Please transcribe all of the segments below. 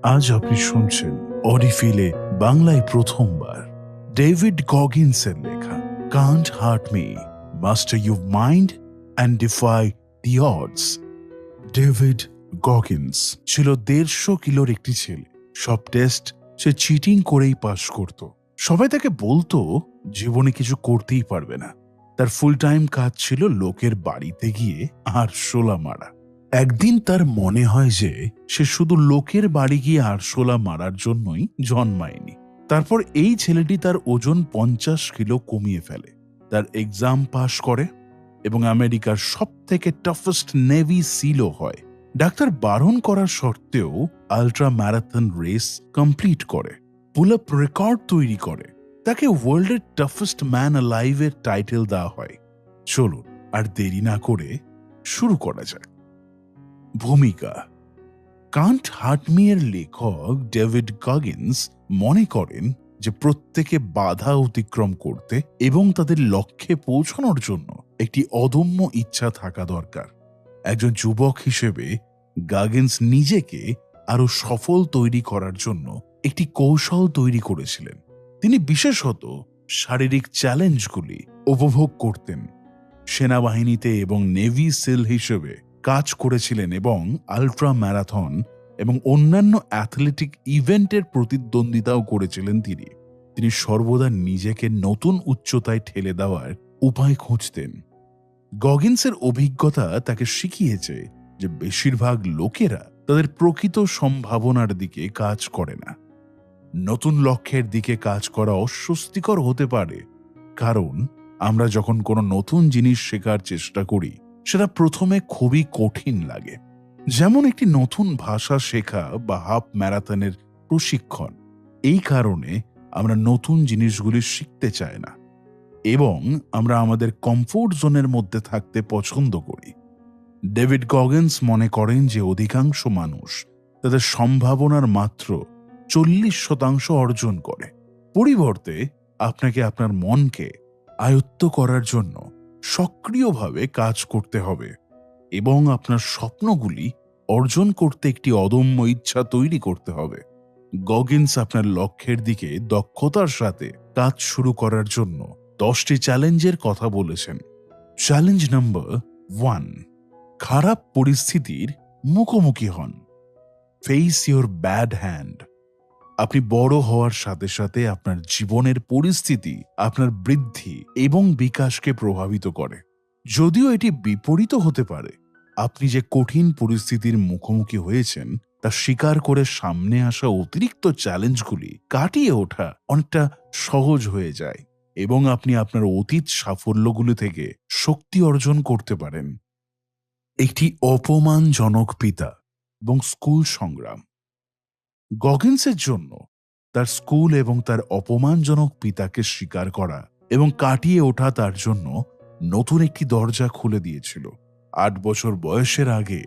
আজ আপনি শুনছেন অডিফিলে বাংলায় প্রথমবার ডেভিড গগিন্সের লেখা can't hurt me, master your mind and defy the odds. David Goggins ছিল 150 কিলোর একটি ছেলে। সব টেস্ট সে চিটিং করেই পাশ করত। সবাই তাকে বলতো জীবনে কিছু করতেই পারবে না। তার ফুল টাইম কাজ ছিল লোকের বাড়িতে গিয়ে আরশোলা মারা। একদিন তার মনে হয় যে সে শুধু লোকের বাড়ি গিয়ে আরশোলা মারার জন্যই জন্মায়নি। তারপর এই ছেলেটি তার ওজন 50 কিলো কমিয়ে ফেলে। তার এক্সাম পাশ করে এবং আমেরিকার সব থেকে টাফেস্ট নেভি সিলও হয়। ডাক্তার বারণ করার সত্ত্বেও আল্ট্রা ম্যারাথন রেস কমপ্লিট করে, পুল আপ রেকর্ড তৈরি করে। তাকে ওয়ার্ল্ডের টাফেস্ট ম্যান অ্যালাইভ এর টাইটেল দেওয়া হয়। চলুন আর দেরি না করে শুরু করা যাক। ভূমিকা। কান্ট হার্ট মি এর লেখক ডেভিড গগিন্স মনে করেন যে প্রত্যেকে বাধা অতিক্রম করতে এবং তাদের লক্ষ্যে পৌঁছানোর জন্য একটি অদম্য ইচ্ছা থাকা দরকার। একজন যুবক হিসেবে গগিন্স নিজেকে আরো সফল তৈরি করার জন্য একটি কৌশল তৈরি করেছিলেন। তিনি বিশেষত শারীরিক চ্যালেঞ্জগুলি উপভোগ করতেন। সেনাবাহিনীতে এবং নেভি সিল হিসেবে কাজ করেছিলেন এবং আল্ট্রা ম্যারাথন এবং অন্যান্য অ্যাথলেটিক ইভেন্টের প্রতিদ্বন্দ্বিতাও করেছিলেন। তিনি সর্বদা নিজেকে নতুন উচ্চতায় ঠেলে দেওয়ার উপায় খুঁজতেন। গগিন্সের অভিজ্ঞতা তাকে শিখিয়েছে যে বেশিরভাগ লোকেরা তাদের প্রকৃত সম্ভাবনার দিকে কাজ করে না। নতুন লক্ষ্যের দিকে কাজ করা অস্বস্তিকর হতে পারে, কারণ আমরা যখন কোনো নতুন জিনিস শেখার চেষ্টা করি সেটা প্রথমে খুবই কঠিন লাগে। যেমন একটি নতুন ভাষা শেখা বা হাফ ম্যারাথনের প্রশিক্ষণ। এই কারণে আমরা নতুন জিনিসগুলি শিখতে চাই না এবং আমরা আমাদের কমফোর্ট জোনের মধ্যে থাকতে পছন্দ করি। ডেভিড গগিন্স মনে করেন যে অধিকাংশ মানুষ তাদের সম্ভাবনার মাত্র 40% অর্জন করে। পরিবর্তে আপনাকে আপনার মনকে আয়ত্ত করার জন্য সক্রিয়ভাবে কাজ করতে হবে এবং আপনার স্বপ্নগুলি অর্জন করতে একটি অদম্য ইচ্ছা তৈরি করতে হবে। গগিন্স আপনার লক্ষ্যের দিকে দক্ষতার সাথে কাজ শুরু করার জন্য 10টি চ্যালেঞ্জের কথা বলেছেন। চ্যালেঞ্জ নাম্বার 1, খারাপ পরিস্থিতির মুখোমুখি হন। Face your bad hand. আপনি বড় হওয়ার সাথে সাথে আপনার জীবনের পরিস্থিতি আপনার বৃদ্ধি এবং বিকাশকে প্রভাবিত করে। যদিও এটি বিপরীত হতে পারে, আপনি যে কঠিন পরিস্থিতির মুখোমুখি হয়েছেন তা স্বীকার করে সামনে আসা অতিরিক্ত চ্যালেঞ্জগুলি কাটিয়ে ওঠা অনেকটা সহজ হয়ে যায় এবং আপনি আপনার অতীত সাফল্যগুলি থেকে শক্তি অর্জন করতে পারেন। একটি অপমানজনক পিতা এবং স্কুল সংগ্রাম। গগিন্সের জন্য তার স্কুল এবং তার অপমানজনক পিতাকে স্বীকার করা এবং কাটিয়ে ওঠা তার জন্য নতুন একটি দরজা খুলে দিয়েছিল। 8 বছর বয়সের আগে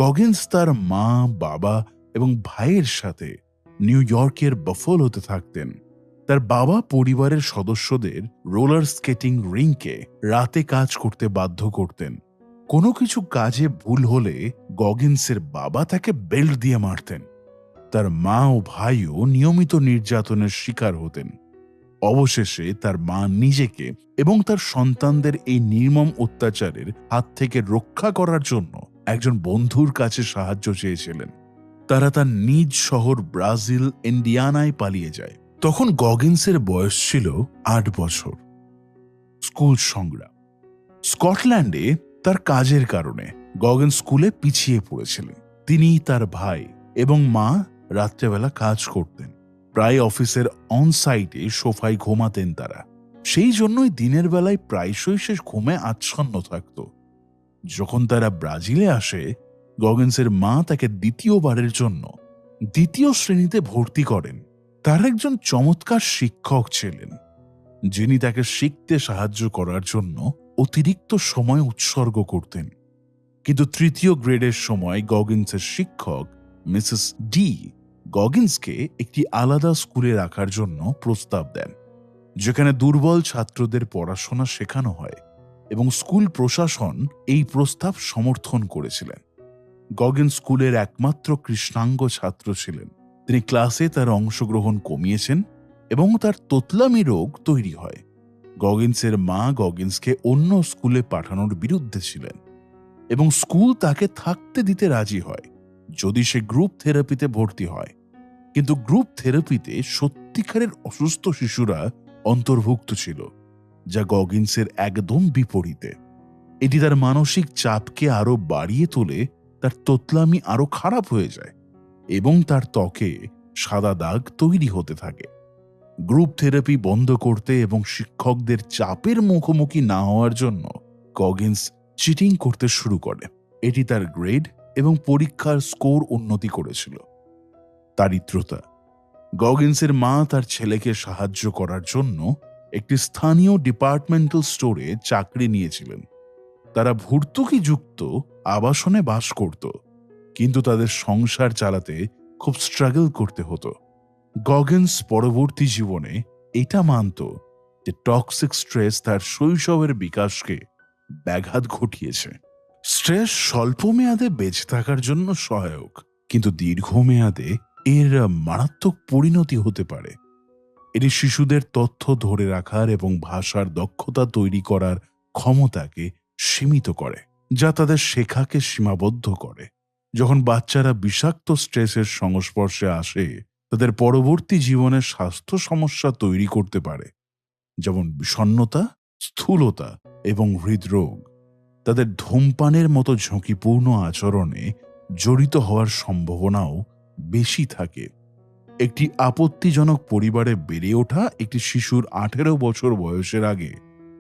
গগিন্স তার মা, বাবা এবং ভাইয়ের সাথে নিউ ইয়র্কের বাফালোতে থাকতেন। তার বাবা পরিবারের সদস্যদের রোলার স্কেটিং রিংকে রাতে কাজ করতে বাধ্য করতেন। কোনো কিছু কাজে ভুল হলে গগিন্সের বাবা তাকে বেল্ট দিয়ে মারতেন। তার মা ও ভাইও নিয়মিত নির্যাতনের শিকার হতেন। অবশেষে তার মা নিজেকে এবং তার সন্তানদের এই নির্মম অত্যাচারের হাত থেকে রক্ষা করার জন্য একজন বন্ধুর কাছে সাহায্য চেয়েছিলেন। তারা তার নিজ শহর ব্রাজিল ইন্ডিয়ানায় পালিয়ে যায়। তখন গগিন্সের বয়স ছিল 8 বছর। স্কুল সংগ্রাম। স্কটল্যান্ডে তার কাজের কারণে গগিন্স স্কুলে পিছিয়ে পড়েছিলেন। তিনি, তার ভাই এবং মা রাত্রেবেলা কাজ করতেন। প্রায় অফিসের অনসাইটে সোফায় ঘুমাতেন তারা। সেই জন্যই দিনের বেলায় প্রায়শই সে ঘুমে আচ্ছন্ন থাকত। যখন তারা ব্রাজিলে আসে, গগিন্সের মা তাকে দ্বিতীয়বারের জন্য 2য় শ্রেণীতে ভর্তি করেন। তার একজন চমৎকার শিক্ষক ছিলেন, যিনি তাকে শিখতে সাহায্য করার জন্য অতিরিক্ত সময় উৎসর্গ করতেন। কিন্তু 3য় গ্রেডের সময় গগিন্সের শিক্ষক মিসেস ডি গগিন্সকে একটি আলাদা স্কুলে রাখার জন্য প্রস্তাব দেন, যেখানে দুর্বল ছাত্রদের পড়াশোনা শেখানো হয়, এবং স্কুল প্রশাসন এই প্রস্তাব সমর্থন করেছিলেন। গগিন্স স্কুলের একমাত্র কৃষ্ণাঙ্গ ছাত্র ছিলেন। তিনি ক্লাসে তার অংশগ্রহণ কমিয়েছেন এবং তার তোতলামি রোগ তৈরি হয়। গগিন্সের মা গগিন্সকে অন্য স্কুলে পাঠানোর বিরুদ্ধে ছিলেন এবং স্কুল তাকে থাকতে দিতে রাজি হয় যদি সে গ্রুপ থেরাপিতে ভর্তি হয়। কিন্তু গ্রুপ থেরাপিতে সত্যিকারের অসুস্থ শিশুরা অন্তর্ভুক্ত ছিল, যা গগিন্সের একদম বিপরীতে। এটি তার মানসিক চাপকে আরো বাড়িয়ে তোলে, তার তোতলামি আরো খারাপ হয়ে যায় এবং তার ত্বকে সাদা দাগ তৈরি হতে থাকে। গ্রুপ থেরাপি বন্ধ করতে এবং শিক্ষকদের চাপের মুখোমুখি না হওয়ার জন্য গগিন্স চিটিং করতে শুরু করে। এটি তার গ্রেড এবং পরীক্ষার স্কোর উন্নতি করেছিল। দারিদ্রতা। গগিন্সের মা তার ছেলেকে সাহায্য করার জন্য একটি স্থানীয় ডিপার্টমেন্টাল স্টোরে চাকরি নিয়েছিলেন। তারা ভর্তুকিযুক্ত আবাসনে বাস করত, কিন্তু তাদের সংসার চালাতে খুব স্ট্রাগল করতে হতো। গগিন্স পরবর্তী জীবনে এটা মানত যে টক্সিক স্ট্রেস তার শৈশবের বিকাশকে ব্যাঘাত ঘটিয়েছে। স্ট্রেস স্বল্প মেয়াদে বেঁচে থাকার জন্য সহায়ক, কিন্তু দীর্ঘমেয়াদে এর মারাত্মক পরিণতি হতে পারে। এটি শিশুদের তথ্য ধরে রাখার এবং ভাষার দক্ষতা তৈরি করার ক্ষমতাকে সীমিত করে, যা তাদের শেখাকে সীমাবদ্ধ করে। যখন বাচ্চারা বিষাক্ত স্ট্রেসের সংস্পর্শে আসে, তাদের পরবর্তী জীবনে স্বাস্থ্য সমস্যা তৈরি করতে পারে, যেমন বিষণ্ণতা, স্থূলতা এবং হৃদরোগ। তাদের ধূমপানের মতো ঝুঁকিপূর্ণ আচরণে জড়িত হওয়ার সম্ভাবনাও বেশি থাকে। একটি আপত্তিজনক পরিবারে বেড়ে ওঠা একটি শিশুর 18 বছর বয়সের আগে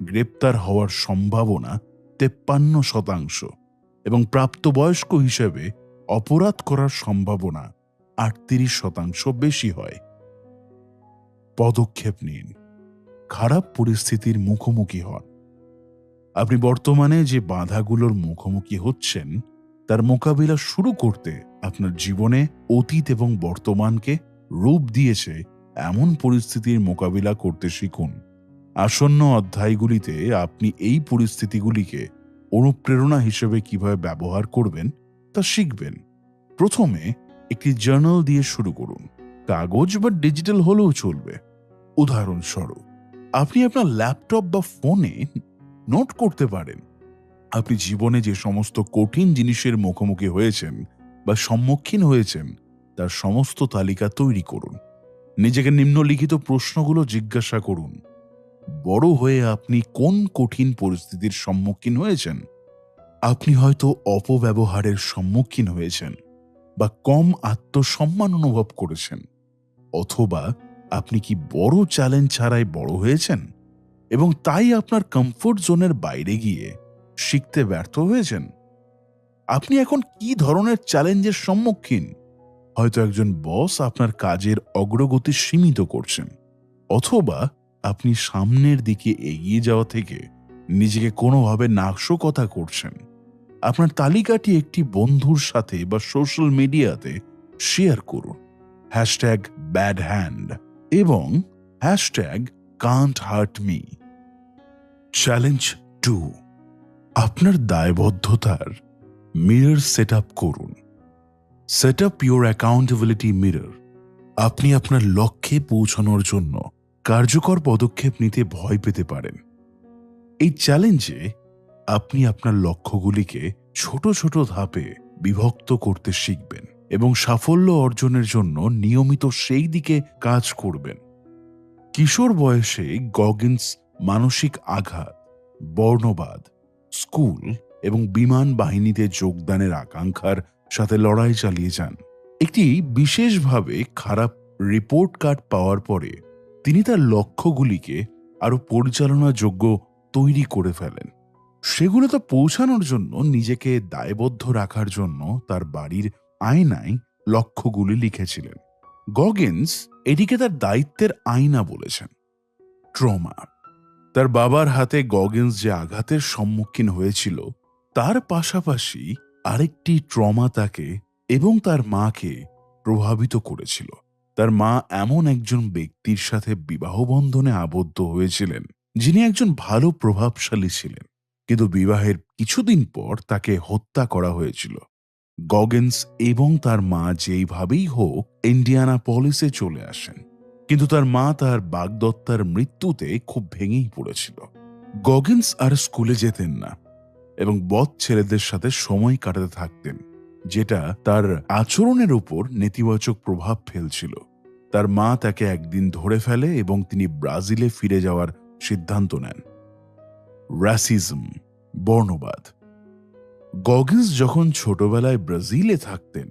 গ্রেপ্তার হওয়ার সম্ভাবনা 53% এবং প্রাপ্তবয়স্ক হিসেবে অপরাধ করার সম্ভাবনা 38% বেশি হয়। পদক্ষেপ নিন। খারাপ পরিস্থিতির মুখোমুখি হন। আপনি বর্তমানে যে বাধাগুলোর মুখোমুখি হচ্ছেন তার মোকাবিলা শুরু করতে আপনার জীবনে অতীত এবং বর্তমানকে রূপ দিয়েছে এমন পরিস্থিতির মোকাবিলা করতে শিখুন। আসন্ন অধ্যায়গুলিতে আপনি এই পরিস্থিতিগুলিকে অনুপ্রেরণা হিসেবে কিভাবে ব্যবহার করবেন তা শিখবেন। প্রথমে একটি জার্নাল দিয়ে শুরু করুন। কাগজ বা ডিজিটাল হলেও চলবে। উদাহরণস্বরূপ, আপনি আপনার ল্যাপটপ বা ফোনে নোট করতে পারেন আপনি জীবনে যে সমস্ত কঠিন জিনিসের মুখোমুখি হয়েছেন বা সম্মুখীন হয়েছেন তার সমস্ত তালিকা তৈরি করুন। নিজেকে নিম্নলিখিত প্রশ্নগুলো জিজ্ঞাসা করুন। বড় হয়ে আপনি কোন কঠিন পরিস্থিতির সম্মুখীন হয়েছেন? আপনি হয়তো অপব্যবহারের সম্মুখীন হয়েছেন বা কম আত্মসম্মান অনুভব করেছেন, অথবা আপনি কি বড় চ্যালেঞ্জ ছাড়াই বড় হয়েছেন এবং তাই আপনার কমফোর্ট জোনের বাইরে গিয়ে শিখতে ব্যর্থ হয়েছেন? আপনি এখন কি ধরনের চ্যালেঞ্জের সম্মুখীন? হয়তো একজন বস আপনার কাজের অগ্রগতি সীমিত করছেন, অথবা আপনি সামনের দিকে এগিয়ে যাওয়া থেকে নিজেকে কোনোভাবে নাশকতা করছেন। আপনার তালিকাটি একটি বন্ধুর সাথে বা সোশ্যাল মিডিয়াতে শেয়ার করুন। #BadHand এবং #Can'tHurtMe। চ্যালেঞ্জ 2, আপনার দায়বদ্ধতার মিরর সেট আপ করুন। Set up your accountability mirror. আপনি আপনার লক্ষ্যে পৌঁছানোর জন্য কার্যকর পদক্ষেপ নিতে ভয় পেতে পারেন। এই চ্যালেঞ্জে আপনি আপনার লক্ষ্যগুলিকে ছোট ছোট ধাপে বিভক্ত করতে শিখবেন এবং সাফল্য অর্জনের জন্য নিয়মিত সেই দিকে কাজ করবেন। কিশোর বয়সে গগিন্স মানসিক আঘাত, বর্ণবাদ, স্কুল এবং বিমান বাহিনীতে যোগদানের আকাঙ্ক্ষার সাথে লড়াই চালিয়ে যান। একটি বিশেষভাবে খারাপ রিপোর্ট কার্ড পাওয়ার পরে তিনি তার লক্ষ্যগুলিকে আরো পরিচালনাযোগ্য তৈরি করে ফেলেন। সেগুলোতে পৌঁছানোর জন্য নিজেকে দায়বদ্ধ রাখার জন্য তার বাড়ির আয়নায় লক্ষ্যগুলি লিখেছিলেন। গগিন্স এটিকে তার দায়িত্বের আয়না বলেছেন। ট্রমা। তার বাবার হাতে গগিন্স যে আঘাতের সম্মুখীন হয়েছিল তার পাশাপাশি আরেকটি ট্রমা তাকে এবং তার মাকে প্রভাবিত করেছিল। তার মা এমন একজন ব্যক্তির সাথে বিবাহ বন্ধনে আবদ্ধ হয়েছিলেন যিনি একজন ভালো প্রভাবশালী ছিলেন, কিন্তু বিবাহের কিছুদিন পর তাকে হত্যা করা হয়েছিল। গগিন্স এবং তার মা যেইভাবেই হোক ইন্ডিয়ানাপলিসে চলে আসেন, কিন্তু তার মা তার বাগদত্তার মৃত্যুতে খুব ভেঙেই পড়েছিল। গগিন্স আর স্কুলে যেতেন না এবং বদ ছেলেদের সাথে সময় কাটাতে থাকতেন, যেটা তার আচরণের উপর নেতিবাচক প্রভাব ফেলছিল। তার মা তাকে একদিন ধরে ফেলে এবং তিনি ব্রাজিলে ফিরে যাওয়ার সিদ্ধান্ত নেন। রাসিজম, বর্ণবাদ। গগিন্স যখন ছোটবেলায় ব্রাজিলে থাকতেন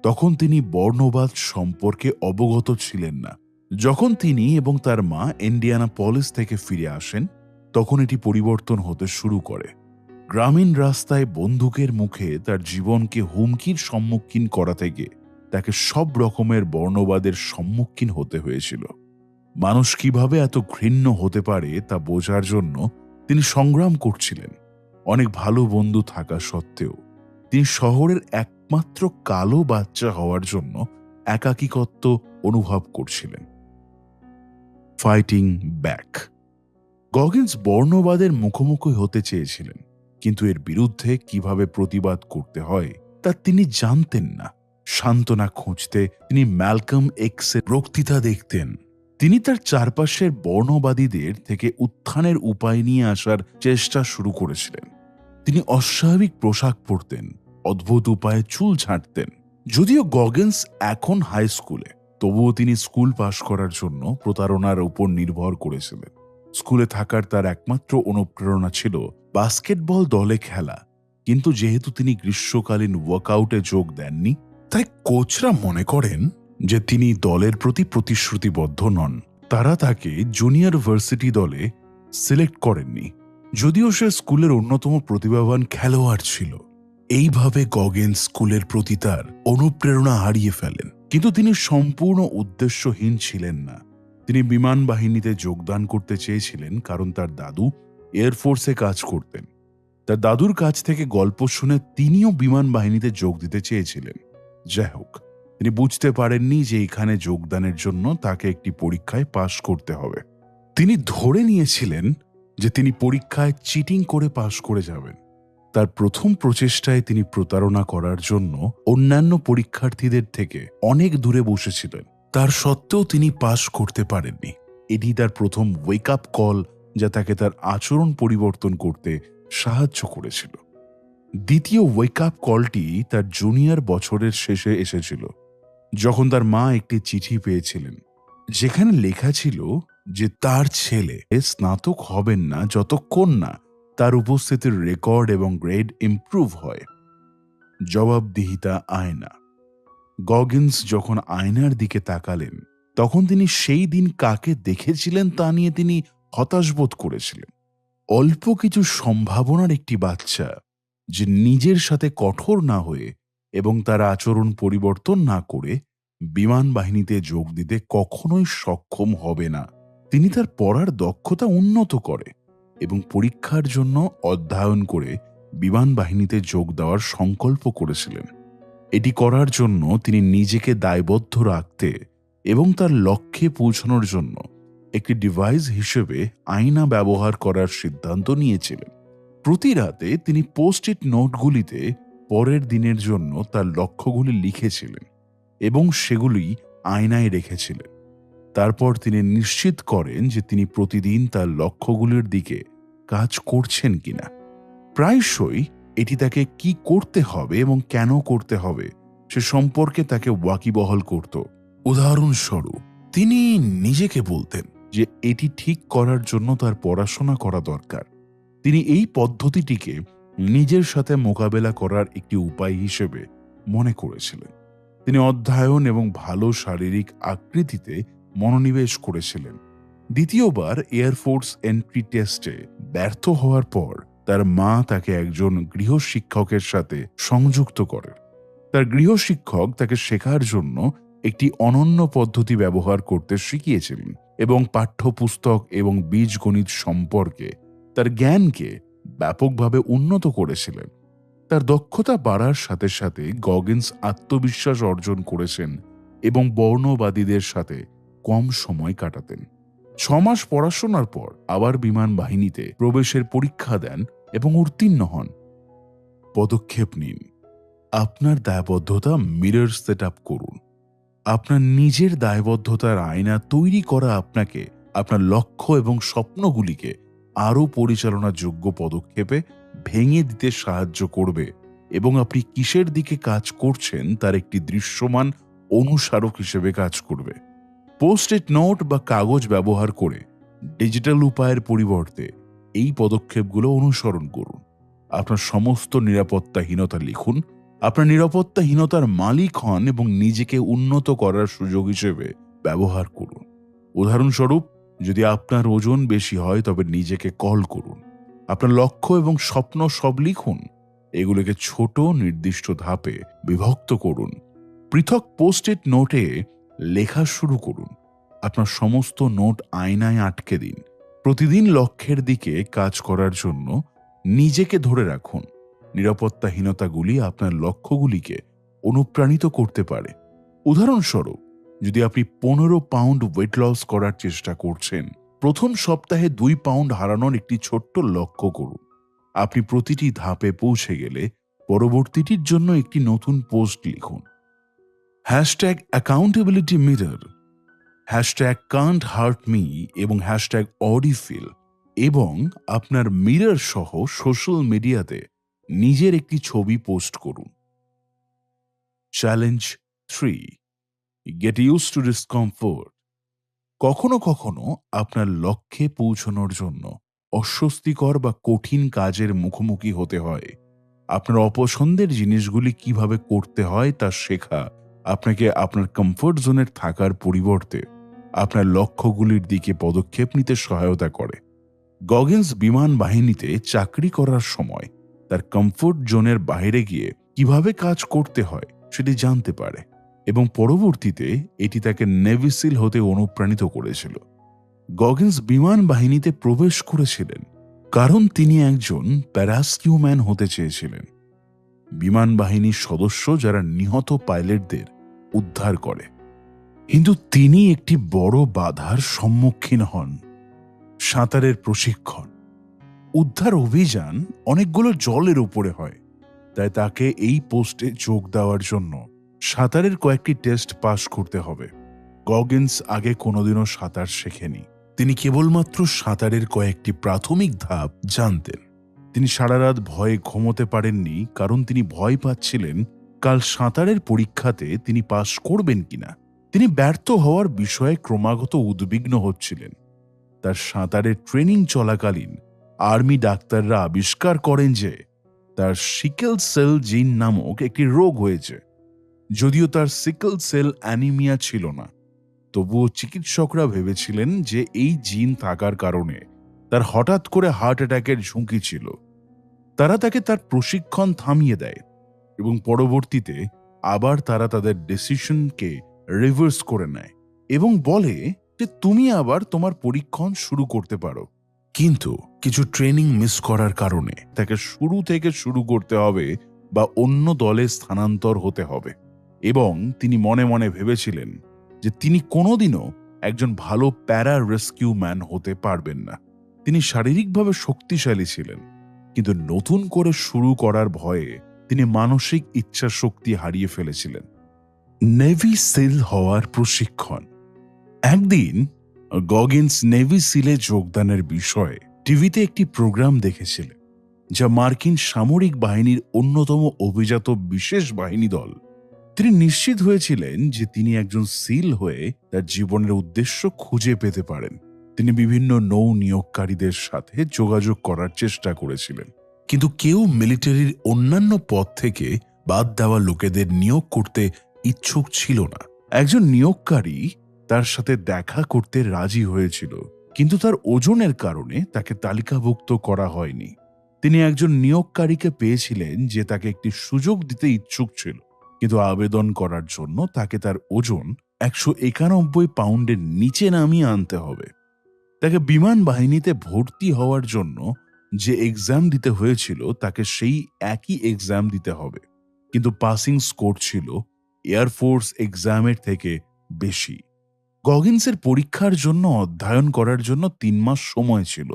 তখন তিনি বর্ণবাদ সম্পর্কে অবগত ছিলেন না। যখন তিনি এবং তার মা ইন্ডিয়ানাপলিস থেকে ফিরে আসেন তখন এটি পরিবর্তন হতে শুরু করে। গ্রামীণ রাস্তায় বন্দুকের মুখে তার জীবনকে হুমকির সম্মুখীন করা থেকে তাকে সব রকমের বর্ণবাদের সম্মুখীন হতে হয়েছিল। মানুষ কিভাবে এত ঘৃণ্য হতে পারে তা বোঝার জন্য তিনি সংগ্রাম করছিলেন। অনেক ভালো বন্ধু থাকা সত্ত্বেও তিনি শহরের একমাত্র কালো বাচ্চা হওয়ার জন্য একাকিত্ব অনুভব করছিলেন। Fighting back. গগিন্স বর্ণবাদের মুখোমুখি হতে চেয়েছিলেন, কিন্তু এর বিরুদ্ধে কিভাবে প্রতিবাদ করতে হয় তা তিনি জানতেন না। সান্ত্বনা খুঁজতে তিনি ম্যালকম এক্সের বক্তৃতা দেখতেন। তিনি তার চারপাশের বর্ণবাদীদের থেকে উত্থানের উপায় নিয়ে আসার চেষ্টা শুরু করেছিলেন। তিনি অস্বাভাবিক পোশাক পরতেন, অদ্ভুত উপায়ে চুল ছাঁটতেন। যদিও গগিন্স এখন হাই স্কুলে, তবুও তিনি স্কুল পাশ করার জন্য প্রতারণার উপর নির্ভর করেছিলেন। স্কুলে থাকার তার একমাত্র অনুপ্রেরণা ছিল বাস্কেটবল দলে খেলা, কিন্তু যেহেতু তিনি গ্রীষ্মকালীন ওয়ার্কআউটে যোগ দেননি, তাই কোচরা মনে করেন যে তিনি দলের প্রতি প্রতিশ্রুতিবদ্ধ নন। তারা তাকে জুনিয়র ভার্সিটি দলে সিলেক্ট করেননি, যদিও সে স্কুলের অন্যতম প্রতিভাবান খেলোয়াড় ছিল। এইভাবে গগিন্স স্কুলের প্রতি তার অনুপ্রেরণা হারিয়ে ফেলেন। কিন্তু তিনি সম্পূর্ণ উদ্দেশ্যহীন ছিলেন না। তিনি বিমান বাহিনীতে যোগদান করতে চেয়েছিলেন কারণ তার দাদু এয়ারফোর্সে কাজ করতেন। তার দাদুর কাছ থেকে গল্প শুনে তিনিও বিমান বাহিনীতে যোগ দিতে চেয়েছিলেন। যাই হোক, তিনি বুঝতে পারেননি যে এখানে যোগদানের জন্য তাকে একটি পরীক্ষায় পাশ করতে হবে। তিনি ধরে নিয়েছিলেন যে তিনি পরীক্ষায় চিটিং করে পাশ করে যাবেন। তার প্রথম প্রচেষ্টায় তিনি প্রতারণা করার জন্য অন্যান্য পরীক্ষার্থীদের থেকে অনেক দূরে বসেছিলেন। তার সত্ত্বেও তিনি পাশ করতে পারেননি। এটি তার প্রথম ওয়েক আপ কল, যা তাকে তার আচরণ পরিবর্তন করতে সাহায্য করেছিল। দ্বিতীয় ওয়েক আপ কলটি তার জুনিয়র বছরের শেষে এসেছিল, যখন তার মা একটি চিঠি পেয়েছিলেন যেখানে লেখা ছিল যে তার ছেলে স্নাতক হবেন না যতক্ষণ না তার উপস্থিতির রেকর্ড এবং গ্রেড ইমপ্রুভ হয়। জবাবদিহিতা আয়না। গগিন্স যখন আয়নার দিকে তাকালেন তখন তিনি সেই দিন কাকে দেখেছিলেন তা নিয়ে তিনি হতাশ বোধ করেছিলেন। অল্প কিছু সম্ভাবনার একটি বাচ্চা যে নিজের সাথে কঠোর না হয়ে এবং তার আচরণ পরিবর্তন না করে বিমান বাহিনীতে যোগ দিতে কখনোই সক্ষম হবে না। তিনি তার পড়ার দক্ষতা উন্নত করে এবং পরীক্ষার জন্য অধ্যয়ন করে বিমান বাহিনীতে যোগ দেওয়ার সংকল্প করেছিলেন। এটি করার জন্য তিনি নিজেকে দায়বদ্ধ রাখতে এবং তার লক্ষ্যে পৌঁছানোর জন্য একটি ডিভাইস হিসেবে আয়না ব্যবহার করার সিদ্ধান্ত নিয়েছিলেন। প্রতি রাতে তিনি পোস্ট ইট নোটগুলিতে পরের দিনের জন্য তার লক্ষ্যগুলি লিখেছিলেন এবং সেগুলি আয়নায় রেখেছিলেন। তারপর তিনি নিশ্চিত করেন যে তিনি প্রতিদিন তার লক্ষ্যগুলির দিকে কাজ করছেন কিনা। প্রায়শই এটি তাকে কি করতে হবে এবং কেন করতে হবে সে সম্পর্কে তাকে ওয়াকিবহাল করত। উদাহরণস্বরূপ, তিনি নিজেকে বলতেন যে এটি ঠিক করার জন্য তার পড়াশোনা করা দরকার। তিনি এই পদ্ধতিটিকে নিজের সাথে মোকাবেলা করার একটি উপায় হিসেবে মনে করেছিলেন। তিনি অধ্যয়ন এবং ভালো শারীরিক আকৃতিতে মনোনিবেশ করেছিলেন। দ্বিতীয়বার এয়ারফোর্স এন্ট্রি টেস্টে ব্যর্থ হওয়ার পর তার মা তাকে একজন গৃহশিক্ষকের সাথে সংযুক্ত করেন। তার গৃহশিক্ষক তাকে শেখার জন্য একটি অনন্য পদ্ধতি ব্যবহার করতে শিখিয়েছিলেন এবং পাঠ্যপুস্তক এবং বীজগণিত সম্পর্কে তার জ্ঞানকে ব্যাপকভাবে উন্নত করেছিলেন। তার দক্ষতা বাড়ার সাথে সাথে গগিন্স আত্মবিশ্বাস অর্জন করেছেন এবং বর্ণবাদীদের সাথে কম সময় কাটাতেন। 6 মাস পড়াশোনার পর আবার বিমান বাহিনীতে প্রবেশের পরীক্ষা দেন এবং উত্তীর্ণ হন। পদক্ষেপ নিন। আপনার দায়বদ্ধতা মিরর সেট আপ করুন। আপনার নিজের দায়বদ্ধতার আয়না তৈরি করা আপনাকে আপনার লক্ষ্য এবং স্বপ্নগুলিকে আরও পরিচালনাযোগ্য পদক্ষেপে ভেঙে দিতে সাহায্য করবে এবং আপনি কিসের দিকে কাজ করছেন তার একটি দৃশ্যমান অনুস্মারক হিসেবে কাজ করবে। পোস্ট-ইট নোট বা কাগজ ব্যবহার করে ডিজিটাল উপায়ের পরিবর্তে এই পদক্ষেপগুলো অনুসরণ করুন। আপনার সমস্ত নিরাপত্তাহীনতা লিখুন। আপনার নিরাপত্তাহীনতার মালিক হন এবং নিজেকে উন্নত করার সুযোগ হিসেবে ব্যবহার করুন। উদাহরণস্বরূপ, যদি আপনার ওজন বেশি হয় তবে নিজেকে কল করুন। আপনার লক্ষ্য এবং স্বপ্ন সব লিখুন। এগুলোকে ছোট নির্দিষ্ট ধাপে বিভক্ত করুন। পৃথক পোস্ট-ইট নোটে লেখা শুরু করুন। আপনার সমস্ত নোট আয়নায় আটকে দিন। প্রতিদিন লক্ষ্যের দিকে কাজ করার জন্য নিজেকে ধরে রাখুন। নিরাপত্তাহীনতাগুলি আপনার লক্ষ্যগুলিকে অনুপ্রাণিত করতে পারে। উদাহরণস্বরূপ, যদি আপনি 15 পাউন্ড ওয়েট লস করার চেষ্টা করছেন, প্রথম সপ্তাহে 2 পাউন্ড হারানোর একটি ছোট্ট লক্ষ্য করুন। আপনি প্রতিটি ধাপে পৌঁছে গেলে পরবর্তীটির জন্য একটি নতুন পোস্ট লিখুন। Hashtag accountability mirror, hashtag can't hurt me এবং হ্যাশট্যাগ অডিফিল এবং আপনার মিরর সহ সোশ্যাল মিডিয়াতে নিজের একটি ছবি পোস্ট করুন। Challenge 3, get used to discomfort. কখনো কখনো আপনার লক্ষ্যে পৌঁছানোর জন্য অস্বস্তিকর বা কঠিন কাজের মুখোমুখি হতে হয়। আপনার অপছন্দের জিনিসগুলি কিভাবে করতে হয় তা শেখা আপনাকে আপনার কমফোর্ট জোনের থাকার পরিবর্তে আপনার লক্ষ্যগুলির দিকে পদক্ষেপ নিতে সহায়তা করে। গগিন্স বিমান বাহিনীতে চাকরি করার সময় তার কমফোর্ট জোনের বাইরে গিয়ে কিভাবে কাজ করতে হয় সেটি জানতে পারে এবং পরবর্তীতে এটি তাকে নেভি সিল হতে অনুপ্রাণিত করেছিল। গগিন্স বিমান বাহিনীতে প্রবেশ করেছিলেন কারণ তিনি একজন প্যারাস্কিউম্যান হতে চেয়েছিলেন, বিমান বাহিনীর সদস্য যারা নিহত পাইলটদের উদ্ধার করে। কিন্তু তিনি একটি বড় বাধার সম্মুখীন হন, সাঁতারের প্রশিক্ষণ। উদ্ধার অভিযান অনেকগুলো জলের উপরে হয়, তাই তাকে এই পোস্টে যোগ দেওয়ার জন্য সাঁতারের কয়েকটি টেস্ট পাস করতে হবে। গগিন্স আগে কোনোদিনও সাঁতার শেখেনি। তিনি কেবলমাত্র সাঁতারের কয়েকটি প্রাথমিক ধাপ জানতেন। তিনি সারা রাত ভয়ে ঘুমোতে পারেননি কারণ তিনি ভয় পাচ্ছিলেন কাল সাঁতারের পরীক্ষাতে তিনি পাস করবেন কিনা। তিনি ব্যর্থ হওয়ার বিষয়ে ক্রমাগত উদ্বিগ্ন হচ্ছিলেন। তার সাঁতারের ট্রেনিং চলাকালীন আর্মি ডাক্তাররা আবিষ্কার করেন যে তার সিকেল সেল জিন নামক একটি রোগ হয়েছে। যদিও তার সিকেল সেল অ্যানিমিয়া ছিল না, তবুও চিকিৎসকরা ভেবেছিলেন যে এই জিন থাকার কারণে তার হঠাৎ করে হার্ট অ্যাটাকের ঝুঁকি ছিল। তারা তাকে তার প্রশিক্ষণ থামিয়ে দেয় এবং পরবর্তীতে আবার তারা তাদের ডিসিশনকে রিভার্স করে নেয় এবং বলে যে তুমি আবার তোমার পরীক্ষণ শুরু করতে পারো। কিন্তু কিছু ট্রেনিং মিস করার কারণে তাকে শুরু থেকে শুরু করতে হবে বা অন্য দলে স্থানান্তর হতে হবে এবং তিনি মনে মনে ভেবেছিলেন যে তিনি কোনোদিনও একজন ভালো প্যারা রেস্কিউ ম্যান হতে পারবেন না। তিনি শারীরিকভাবে শক্তিশালী ছিলেন, কিন্তু নতুন করে শুরু করার ভয়ে তিনি মানসিক ইচ্ছা শক্তি হারিয়ে ফেলেছিলেন। নেভি সিল হওয়ার প্রশিক্ষণ। একদিন গগিন্স নেভি সিলে যোগদানের বিষয়ে টিভিতে একটি প্রোগ্রাম দেখেছিলেন, যা মার্কিন সামরিক বাহিনীর অন্যতম অভিজাত বিশেষ বাহিনী দল। তিনি নিশ্চিত হয়েছিলেন যে তিনি একজন সিল হয়ে তার জীবনের উদ্দেশ্য খুঁজে পেতে পারেন। তিনি বিভিন্ন নৌ নিয়োগকারীদের সাথে যোগাযোগ করার চেষ্টা করেছিলেন, কিন্তু কেউ মিলিটারির অন্যান্য পদ থেকে বাদ দেওয়া লোকেদের নিয়োগ করতে ইচ্ছুক ছিল না। একজন নিয়োগকারী তার সাথে দেখা করতে রাজি হয়েছিল, কিন্তু তার ওজনের কারণে তাকে তালিকাভুক্ত করা হয়নি। তিনি একজন নিয়োগকারীকে পেয়েছিলেন যে তাকে একটি সুযোগ দিতে ইচ্ছুক ছিল, কিন্তু আবেদন করার জন্য তাকে তার ওজন 191 পাউন্ডের নিচে নামিয়ে আনতে হবে। তাকে বিমান বাহিনীতে ভর্তি হওয়ার জন্য যে এক্সাম দিতে হয়েছিল তাকে সেই একই এক্সাম দিতে হবে, কিন্তু পাসিং স্কোর ছিল এয়ারফোর্স এক্সামের থেকে বেশি। গগিন্সের পরীক্ষার জন্য অধ্যয়ন করার জন্য 3 মাস সময় ছিল।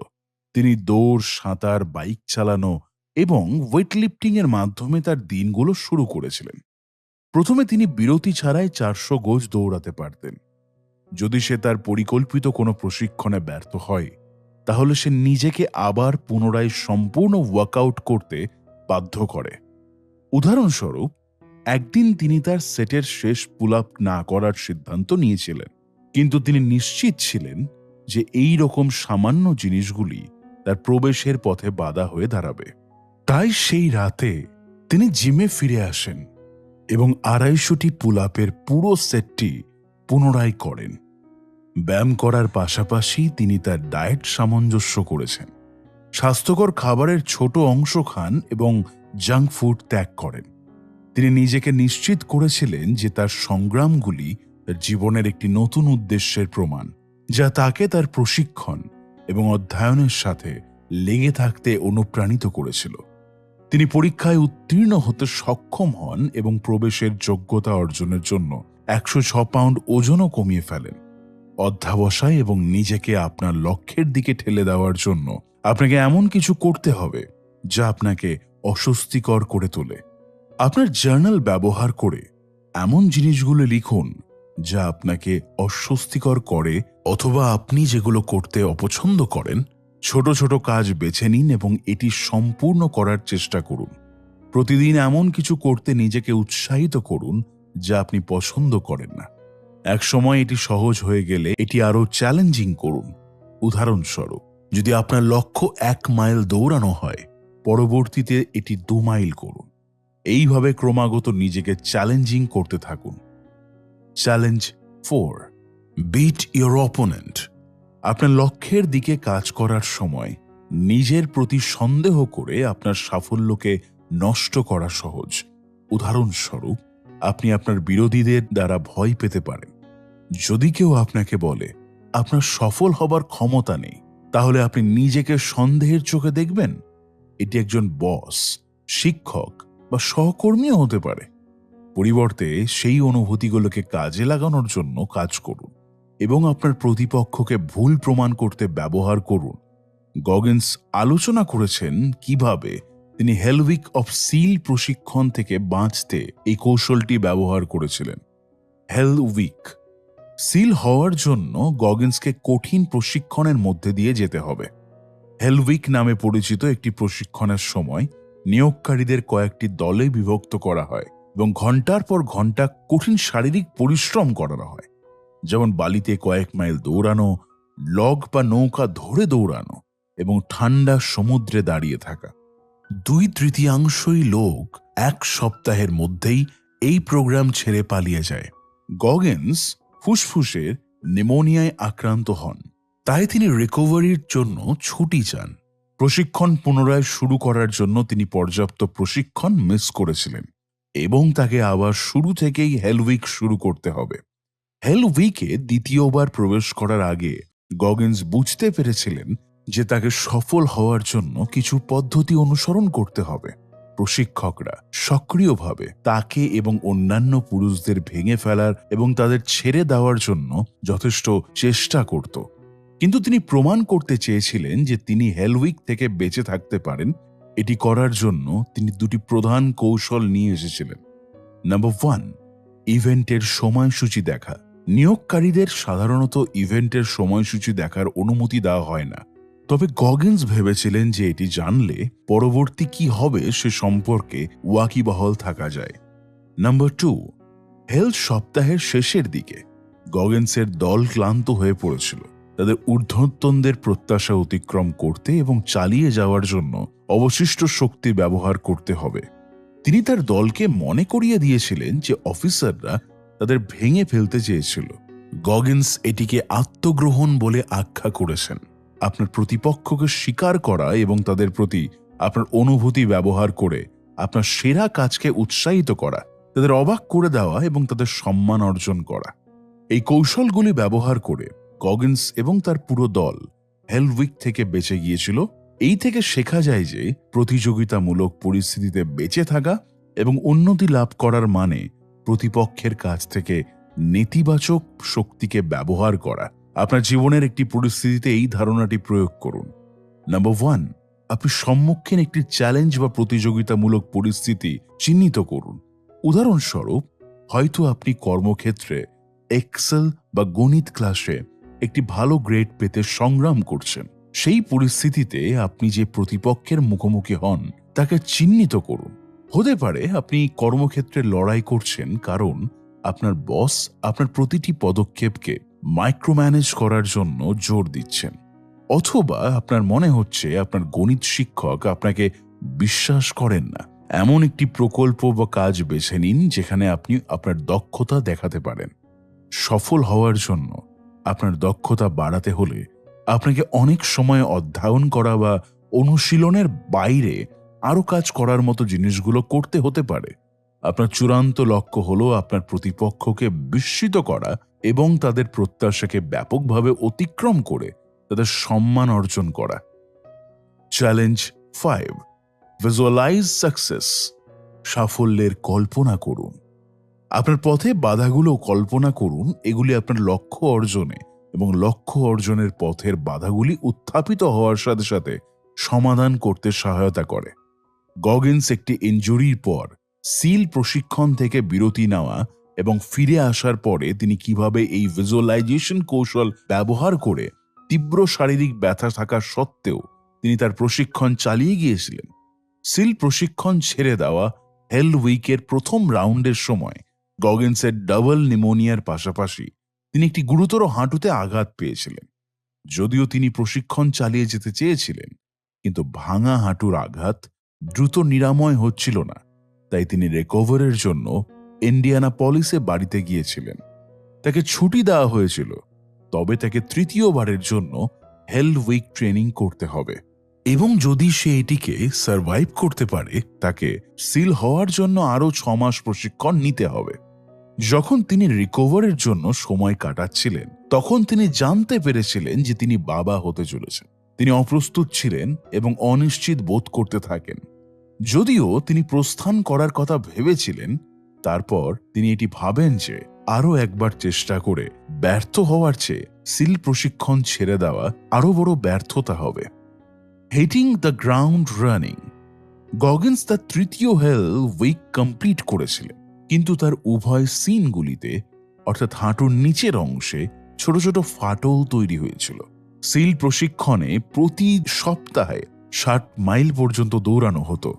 তিনি দৌড়, সাঁতার, বাইক চালানো এবং ওয়েটলিফটিং এর মাধ্যমে তার দিনগুলো শুরু করেছিলেন। প্রথমে তিনি বিরতি ছাড়াই 400 গজ দৌড়াতে পারতেন। যদি সে তার পরিকল্পিত কোনো প্রশিক্ষণে ব্যর্থ হয়, তাহলে সে নিজেকে আবার পুনরায় সম্পূর্ণ ওয়ার্কআউট করতে বাধ্য করে। উদাহরণস্বরূপ, একদিন তিনি তার সেটের শেষ পুল আপ না করার সিদ্ধান্ত নিয়েছিলেন, কিন্তু তিনি নিশ্চিত ছিলেন যে এই রকম সামান্য জিনিসগুলি তার প্রবেশের পথে বাধা হয়ে দাঁড়াবে। তাই সেই রাতে তিনি জিমে ফিরে আসেন এবং 250টি পুল আপের পুরো সেটটি পুনরায় করেন। ব্যায়াম করার পাশাপাশি তিনি তার ডায়েট সামঞ্জস্য করেছেন। স্বাস্থ্যকর খাবারের ছোট অংশ খান এবং জাঙ্ক ফুড ত্যাগ করেন। তিনি নিজেকে নিশ্চিত করেছিলেন যে তার সংগ্রামগুলি তার জীবনের একটি নতুন উদ্দেশ্যের প্রমাণ, যা তাকে তার প্রশিক্ষণ এবং অধ্যয়নের সাথে লেগে থাকতে অনুপ্রাণিত করেছিল। তিনি পরীক্ষায় উত্তীর্ণ হতে সক্ষম হন এবং প্রবেশের যোগ্যতা অর্জনের জন্য 106 পাউন্ড ওজনও কমিয়ে ফেলেন। অধ্যাবসায় এবং নিজেকে আপনার লক্ষ্যের দিকে ঠেলে দেওয়ার জন্য আপনাকে এমন কিছু করতে হবে যা আপনাকে অস্বস্তিকর করে তোলে। আপনার জার্নাল ব্যবহার করে এমন জিনিসগুলো লিখুন যা আপনাকে অস্বস্তিকর করে অথবা আপনি যেগুলো করতে অপছন্দ করেন। ছোট ছোট কাজ বেছে নিন এবং এটি সম্পূর্ণ করার চেষ্টা করুন। প্রতিদিন এমন কিছু করতে নিজেকে উৎসাহিত করুন যা আপনি পছন্দ করেন না। এক সময় এটি সহজ হয়ে গেলে এটি আরও চ্যালেঞ্জিং করুন। উদাহরণস্বরূপ, যদি আপনার লক্ষ্য 1 মাইল দৌড়ানো হয়, পরবর্তীতে এটি 2 মাইল করুন। এইভাবে ক্রমাগত নিজেকে চ্যালেঞ্জিং করতে থাকুন। Challenge 4, beat your opponent. আপনার লক্ষ্যের দিকে কাজ করার সময় নিজের প্রতি সন্দেহ করে আপনার সাফল্যকে নষ্ট করা সহজ। উদাহরণস্বরূপ, আপনি আপনার বিরোধীদের দ্বারা ভয় পেতে পারেন। যদি কেউ আপনাকে বলে আপনার সফল হবার ক্ষমতা নেই, তাহলে আপনি নিজেকে সন্দেহের চোখে দেখবেন। এটি একজন বস, শিক্ষক বা সহকর্মীও হতে পারে। পরিবর্তে সেই অনুভূতিগুলোকে কাজে লাগানোর জন্য কাজ করুন এবং আপনার প্রতিপক্ষকে ভুল প্রমাণ করতে ব্যবহার করুন। গগিন্স আলোচনা করেছেন কিভাবে তিনি হেলউইক অফ সিল প্রশিক্ষণ থেকে বাঁচতে এই কৌশলটি ব্যবহার করেছিলেন। হেলউইক সিল হওয়ার জন্য গগিন্সকে কঠিন প্রশিক্ষণের মধ্যে দিয়ে যেতে হবে। হেলউইক নামে পরিচিত একটি প্রশিক্ষণের সময় নিয়োগকারীদের কয়েকটি দলে বিভক্ত করা হয় এবং ঘন্টার পর ঘন্টা কঠিন শারীরিক পরিশ্রম করানো হয়, যেমন বালিতে কয়েক মাইল দৌড়ানো, লগ বা নৌকা ধরে দৌড়ানো এবং ঠান্ডা সমুদ্রে দাঁড়িয়ে থাকা। 2/3 লোক 1 সপ্তাহের মধ্যেই এই প্রোগ্রাম ছেড়ে পালিয়ে যায়। গগিন্স ফুসফুসের নিউমোনিয়ায় আক্রান্ত হন, তাই তিনি রিকভারির জন্য ছুটি চান। প্রশিক্ষণ পুনরায় শুরু করার জন্য তিনি পর্যাপ্ত প্রশিক্ষণ মিস করেছিলেন এবং তাকে আবার শুরু থেকেই হেলউইক শুরু করতে হবে। হেলউইকে দ্বিতীয়বার প্রবেশ করার আগে গগিন্স বুঝতে পেরেছিলেন যে তাকে সফল হওয়ার জন্য কিছু পদ্ধতি অনুসরণ করতে হবে। প্রশিক্ষকরা সক্রিয়ভাবে তাকে এবং অন্যান্য পুরুষদের ভেঙে ফেলার এবং তাদের ছেড়ে দেওয়ার জন্য যথেষ্ট চেষ্টা করত, কিন্তু তিনি প্রমাণ করতে চেয়েছিলেন যে তিনি হেলউইক থেকে বেঁচে থাকতে পারেন। এটি করার জন্য তিনি 2টি প্রধান কৌশল নিয়ে এসেছিলেন। নাম্বার 1, ইভেন্টের সময়সূচি দেখা। নিয়োগকারীদের সাধারণত ইভেন্টের সময়সূচি দেখার অনুমতি দেওয়া হয় না, তবে গগিন্স ভেবেছিলেন যে এটি জানলে পরবর্তী কি হবে সে সম্পর্কে ওয়াকিবহাল থাকা যায়। নাম্বার 2, হেলথ সপ্তাহের শেষের দিকে গগিন্সের দল ক্লান্ত হয়ে পড়েছিল। তাদের ঊর্ধ্বতনদের প্রত্যাশা অতিক্রম করতে এবং চালিয়ে যাওয়ার জন্য অবশিষ্ট শক্তি ব্যবহার করতে হবে। তিনি তার দলকে মনে করিয়ে দিয়েছিলেন যে অফিসাররা তাদের ভেঙে ফেলতে চেয়েছিল। গগিন্স এটিকে আত্মগ্রহণ বলে আখ্যা করেছেন। আপনার প্রতিপক্ষকে স্বীকার করা এবং তাদের প্রতি আপনার অনুভূতি ব্যবহার করে আপনার সেরা কাজকে উৎসাহিত করা, তাদের অবাক করে দেওয়া এবং তাদের সম্মান অর্জন করা। এই কৌশলগুলি ব্যবহার করে গগিন্স এবং তার পুরো দল হেলউইক থেকে বেঁচে গিয়েছিল। এই থেকে শেখা যায় যে প্রতিযোগিতামূলক পরিস্থিতিতে বেঁচে থাকা এবং উন্নতি লাভ করার মানে প্রতিপক্ষের কাছ থেকে নেতিবাচক শক্তিকে ব্যবহার করা। আপনার জীবনের একটি পরিস্থিতিতে এই ধারণাটি প্রয়োগ করুন। নাম্বার 1, আপনি সম্মুখীন একটি চ্যালেঞ্জ বা প্রতিযোগিতামূলক পরিস্থিতি চিহ্নিত করুন। উদাহরণস্বরূপ, হয়তো আপনি কর্মক্ষেত্রে এক্সেল বা গণিত ক্লাসে একটি ভালো গ্রেড পেতে সংগ্রাম করছেন। সেই পরিস্থিতিতে আপনি যে প্রতিপক্ষের মুখোমুখি হন তাকে চিহ্নিত করুন। হতে পারে আপনি কর্মক্ষেত্রে লড়াই করছেন কারণ আপনার বস আপনার প্রতিটি পদক্ষেপকে মাইক্রোম্যানেজ করার জন্য জোর দিচ্ছেন, অথবা আপনার মনে হচ্ছে আপনার গণিত শিক্ষক আপনাকে বিশ্বাস করেন না। এমন একটি প্রকল্প বা কাজ বেছে নিন যেখানে আপনি আপনার দক্ষতা দেখাতে পারেন। সফল হওয়ার জন্য আপনার দক্ষতা বাড়াতে হলে আপনাকে অনেক সময় অধ্যয়ন করা বা অনুশীলনের বাইরে আরও কাজ করার মতো জিনিসগুলো করতে হতে পারে। আপনার চূড়ান্ত লক্ষ্য হলো আপনার প্রতিপক্ষকে বিস্মিত করা এবং তাদের প্রত্যাশাকে ব্যাপকভাবে অতিক্রম করে তাদের সম্মান অর্জন করা। Challenge 5, visualise success. সাফল্যের কল্পনা করুন। আপনার পথে বাধাগুলো কল্পনা করুন। এগুলি আপনার লক্ষ্য অর্জনে এবং লক্ষ্য অর্জনের পথের বাধাগুলি উত্থাপিত হওয়ার সাথে সাথে সমাধান করতে সহায়তা করে। গগিন্স একটি ইনজুরির পর সিল প্রশিক্ষণ থেকে বিরতি নেওয়া এবং ফিরে আসার পরে তিনি কিভাবে এই ভিজুয়ালাইজেশন কৌশল ব্যবহার করে তীব্র শারীরিক ব্যথা থাকা সত্ত্বেও তিনি তার প্রশিক্ষণ চালিয়ে গিয়েছিলেন। সিল প্রশিক্ষণ ছেড়ে দেওয়া হেল উইকের প্রথম রাউন্ডের সময় গগিন্সের ডাবল নিউমোনিয়ার পাশাপাশি তিনি একটি গুরুতর হাঁটুতে আঘাত পেয়েছিলেন। যদিও তিনি প্রশিক্ষণ চালিয়ে যেতে চেয়েছিলেন, কিন্তু ভাঙা হাঁটুর আঘাত দ্রুত নিরাময় হচ্ছিল না, তাই তিনি রিকভারের জন্য ইন্ডিয়ানাপলিসে বাড়িতে গিয়েছিলেন। তাকে ছুটি দেওয়া হয়েছিল, তবে তাকে তৃতীয়বারের জন্য হেল উইক ট্রেনিং করতে হবে এবং যদি সে এটিকে সার্ভাইভ করতে পারে তাকে সিল হওয়ার জন্য আরও 6 মাস প্রশিক্ষণ নিতে হবে। যখন তিনি রিকভারের জন্য সময় কাটাচ্ছিলেন তখন তিনি জানতে পেরেছিলেন যে তিনি বাবা হতে চলেছেন। তিনি অপ্রস্তুত ছিলেন এবং অনিশ্চিত বোধ করতে থাকেন। যদিও তিনি প্রস্থান করার কথা ভেবেছিলেন, তারপর তিনি এটি ভাবেন যে আরও একবার চেষ্টা করে ব্যর্থ হওয়ার চেয়ে সিল প্রশিক্ষণ ছেড়ে দেওয়া আরও বড় ব্যর্থতা হবে। Hitting the ground running. Goggins তার তৃতীয় হেল উইক কমপ্লিট করেছিলেন, কিন্তু তার উভয় সিনগুলিতে অর্থাৎ হাঁটুর নিচের অংশে ছোট ছোট ফাটল তৈরি হয়েছিল। সিল প্রশিক্ষণে প্রতি সপ্তাহে 60 মাইল পর্যন্ত দৌড়ানো হতো।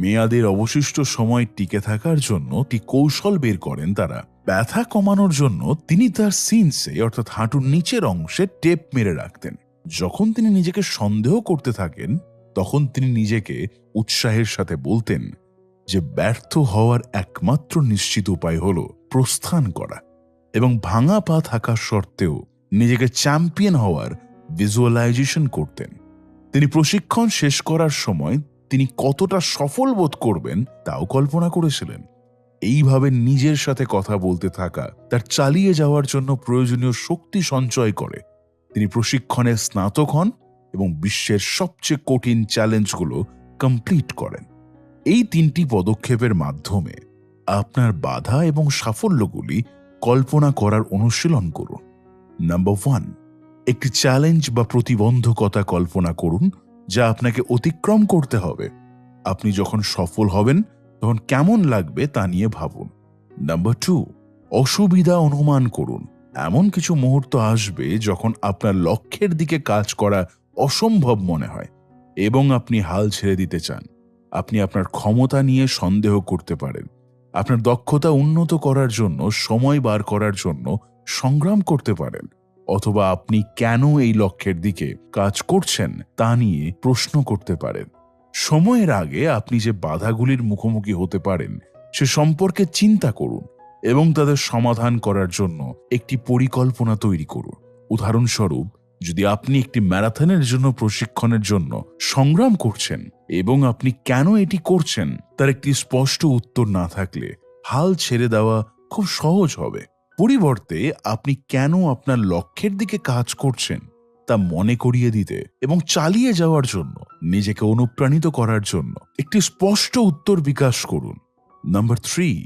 মেয়াদের অবশিষ্ট সময় টিকে থাকার জন্য একটি কৌশল বের করেন তারা। ব্যথা কমানোর জন্য তিনি তার সিনসে অর্থাৎ হাঁটুর নিচের অংশে টেপ মেরে রাখতেন। যখন তিনি নিজেকে সন্দেহ করতে থাকেন তখন তিনি নিজেকে উৎসাহের সাথে বলতেন যে ব্যর্থ হওয়ার একমাত্র নিশ্চিত উপায় হল প্রস্থান করা, এবং ভাঙা পা থাকা সত্ত্বেও নিজেকে চ্যাম্পিয়ন হওয়ার ভিজুয়ালাইজেশন করতেন। তিনি প্রশিক্ষণ শেষ করার সময় তিনি কতটা সফল বোধ করবেন তাও কল্পনা করেছিলেন। এইভাবে নিজের সাথে কথা বলতে থাকা তার চালিয়ে যাওয়ার জন্য প্রয়োজনীয় শক্তি সঞ্চয় করে। তিনি প্রশিক্ষণে স্নাতক হন এবং বিশ্বের সবচেয়ে কঠিন চ্যালেঞ্জগুলো কমপ্লিট করেন। এই 3টি পদক্ষেপের মাধ্যমে আপনার বাধা এবং সাফল্যগুলি কল্পনা করার অনুশীলন করুন। নাম্বার 1, একটি চ্যালেঞ্জ বা প্রতিবন্ধকতা কল্পনা করুন যা আপনাকে অতিক্রম করতে হবে। আপনি যখন সফল হবেন তখন কেমন লাগবে তা নিয়ে ভাবুন। নাম্বার 2, অসুবিধা অনুমান করুন। এমন কিছু মুহূর্ত আসবে যখন আপনার লক্ষ্যের দিকে কাজ করা অসম্ভব মনে হয় এবং আপনি হাল ছেড়ে দিতে চান। আপনি আপনার ক্ষমতা নিয়ে সন্দেহ করতে পারেন, আপনার দক্ষতা উন্নত করার জন্য সময় বার করার জন্য সংগ্রাম করতে পারেন, অথবা আপনি কেন এই লক্ষ্যের দিকে কাজ করছেন তা নিয়ে প্রশ্ন করতে পারেন। সময়ের আগে আপনি যে বাধাগুলির মুখোমুখি হতে পারেন সে সম্পর্কে চিন্তা করুন এবং তাদের সমাধান করার জন্য একটি পরিকল্পনা তৈরি করুন। উদাহরণস্বরূপ, যদি আপনি একটি ম্যারাথনের জন্য প্রশিক্ষণের জন্য সংগ্রাম করছেন এবং আপনি কেন এটি করছেন তার একটি স্পষ্ট উত্তর না থাকলে হাল ছেড়ে দেওয়া খুব সহজ হবে। পরিবর্তে আপনি কেন আপনার লক্ষ্যের দিকে কাজ করছেন তা মনে করিয়ে দিতে এবং চালিয়ে যাওয়ার জন্য নিজেকে অনুপ্রাণিত করার জন্য একটি স্পষ্ট উত্তর বিকাশ করুন। নাম্বার 3,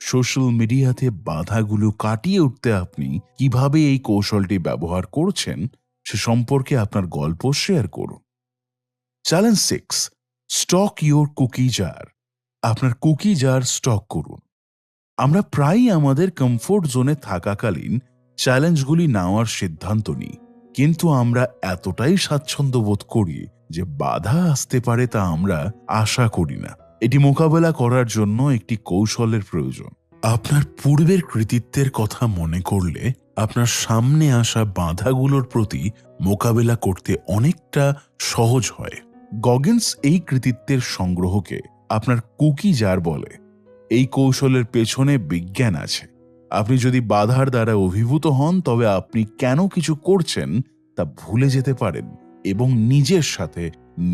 সোশ্যাল মিডিয়াতে বাধাগুলো কাটিয়ে উঠতে আপনি কিভাবে এই কৌশলটি ব্যবহার করছেন সে সম্পর্কে আপনার গল্প শেয়ার করুন। Challenge 6, stock your cookie jar. আপনার কুকি জার স্টক করুন। আমরা প্রায়ই আমাদের কমফোর্ট জোনে থাকাকালীন চ্যালেঞ্জগুলি নেওয়ার সিদ্ধান্ত নিই, কিন্তু আমরা এতটাই স্বাচ্ছন্দ্য বোধ করি যে বাধা আসতে পারে তা আমরা আশা করি না। এটি মোকাবেলা করার জন্য একটি কৌশলের প্রয়োজন। আপনার পূর্বের কৃতিত্বের কথা মনে করলে আপনার সামনে আসা বাধাগুলোর প্রতি মোকাবেলা করতে অনেকটা সহজ হয়। গগিন্স এই কৃতিত্বের সংগ্রহকে আপনার কুকি জার বলে। এই কৌশলের পেছনে বিজ্ঞান আছে। আপনি যদি বাধার দ্বারা অভিভূত হন, তবে আপনি কেন কিছু করছেন তা ভুলে যেতে পারেন এবং নিজের সাথে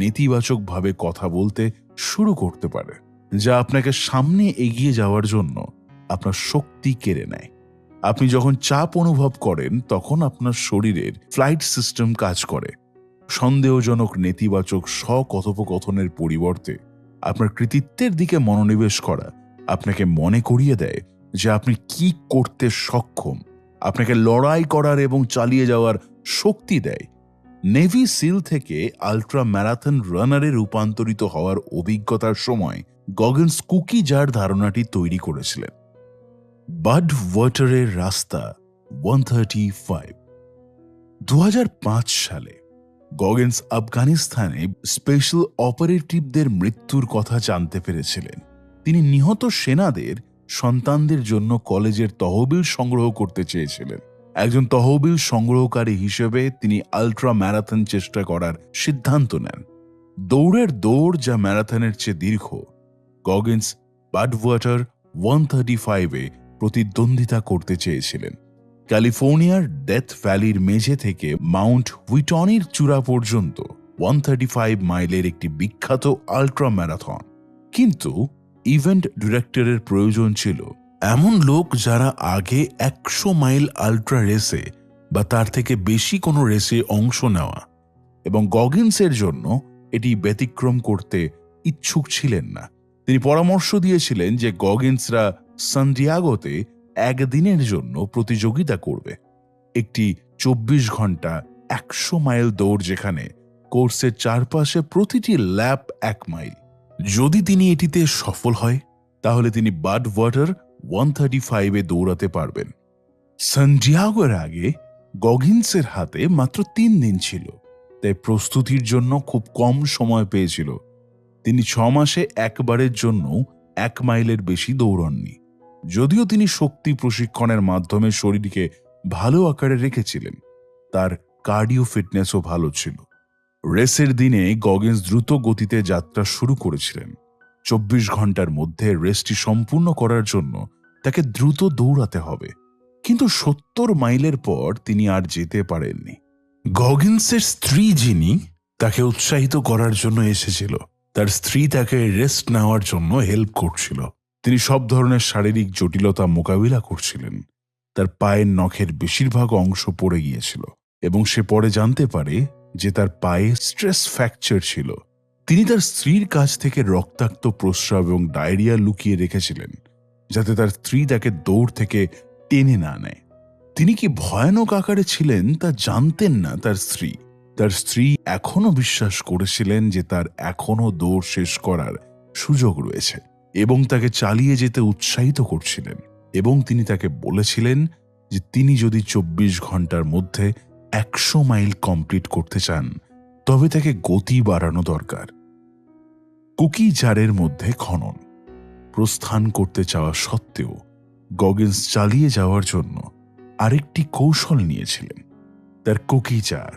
নেতিবাচকভাবে কথা বলতে শুরু করতে পারে, যা আপনাকে সামনে এগিয়ে যাওয়ার জন্য আপনার শক্তি কেড়ে নেয়। আপনি যখন চাপ অনুভব করেন, তখন আপনার শরীরের ফ্লাইট সিস্টেম কাজ করে। সন্দেহজনক নেতিবাচক স্ব-কথোপকথনের পরিবর্তে আপনার কৃতিত্বের দিকে মনোনিবেশ করা আপনাকে মনে করিয়ে দেয় যে আপনি কি করতে সক্ষম, আপনাকে লড়াই করার এবং চালিয়ে যাওয়ার শক্তি দেয়। নেভি সিল থেকে আল্ট্রা ম্যারাথন রানারে রূপান্তরিত হওয়ার অভিজ্ঞতার সময় গগিন্স কুকি জার ধারণাটি তৈরি করেছিলেন। বাড ওয়াটারের রাস্তা 135। 2005 সালে গগিন্স আফগানিস্তানে স্পেশাল অপারেটিভদের মৃত্যুর কথা জানতে পেরেছিলেন। তিনি নিহত সেনাদের সন্তানদের জন্য কলেজের তহবিল সংগ্রহ করতে চেয়েছিলেন। একজন তহবিল সংগ্রহকারী হিসেবে তিনি আল্ট্রা ম্যারাথন চেষ্টা করার সিদ্ধান্ত নেন। দৌড়ের দৌড় যা ম্যারাথনের চেয়ে দীর্ঘ, গগিন্স বাডওয়াটার 135-এ প্রতিদ্বন্দ্বিতা করতে চেয়েছিলেন। ক্যালিফোর্নিয়ার ডেথ ভ্যালির মেঝে থেকে মাউন্ট হুইটনির চূড়া পর্যন্ত 135 মাইলের একটি বিখ্যাত আল্ট্রা ম্যারাথন। কিন্তু ইভেন্ট ডিরেক্টরের প্রয়োজন ছিল এমন লোক যারা আগে 100 মাইল আল্ট্রা রেসে বা তার থেকে বেশি কোনো রেসে অংশ নেওয়া, এবং গগিন্সের জন্য এটি ব্যতিক্রম করতে ইচ্ছুক ছিলেন না। তিনি পরামর্শ দিয়েছিলেন যে গগিন্সরা সান্টিয়াগোতে একদিনের জন্য প্রতিযোগিতা করবে, একটি 24 ঘন্টা 100 মাইল দৌড়, যেখানে কোর্সের চারপাশে প্রতিটি ল্যাপ 1 মাইল। যদি তিনি এটিতে সফল হয়, তাহলে তিনি বাডওয়াটার 135-এ দৌড়াতে পারবেন। সান্টিয়াগোর আগে গগিন্সের হাতে মাত্র 3 দিন ছিল, তাই প্রস্তুতির জন্য খুব কম সময় পেয়েছিল। তিনি 6 মাসে একবারের জন্য 1 মাইলের বেশি দৌড়ননি, যদিও তিনি শক্তি প্রশিক্ষণের মাধ্যমে শরীরকে ভালো আকারে রেখেছিলেন। তার কার্ডিও ফিটনেসও ভালো ছিল। রেসের দিনে গগিন্স দ্রুত গতিতে যাত্রা শুরু করেছিলেন। 24 ঘন্টার মধ্যে রেসটি সম্পূর্ণ করার জন্য তাকে দ্রুত দৌড়াতে হবে, কিন্তু 70 মাইলের পর তিনি আর যেতে পারেননি। গগিন্সের স্ত্রী, যিনি তাকে উৎসাহিত করার জন্য এসেছিল, তার স্ত্রী তাকে রেস্ট নেওয়ার জন্য হেল্প করছিল। তিনি সব ধরনের শারীরিক জটিলতা মোকাবিলা করছিলেন। তার পায়ের নখের বেশিরভাগ অংশ পড়ে গিয়েছিল এবং সে পরে জানতে পারে যে তার পায়ে স্ট্রেস ফ্র্যাকচার ছিল। তিনি তার স্ত্রীর কাছ থেকে রক্তাক্ত প্রস্রাব এবং ডায়রিয়া লুকিয়ে রেখেছিলেন, যাতে তার স্ত্রী তাকে দৌড় থেকে টেনে না নেয়। তিনি কি ভয়ানক আকারে ছিলেন তা জানতেন না তার স্ত্রী এখনো বিশ্বাস করেছিলেন যে তার এখনো দৌড় শেষ করার সুযোগ রয়েছে এবং তাকে চালিয়ে যেতে উৎসাহিত করছিলেন। এবং তিনি তাকে বলেছিলেন যে তিনি যদি 24 ঘন্টার মধ্যে 100 মাইল কমপ্লিট করতে চান, তবে তাকে গতি বাড়ানো দরকার। কুকি জারের মধ্যে খনন প্রস্থান করতে চাওয়া সত্ত্বেও গগিন্স চালিয়ে যাওয়ার জন্য আরেকটি কৌশল নিয়েছিলেন, তার কুকি জার।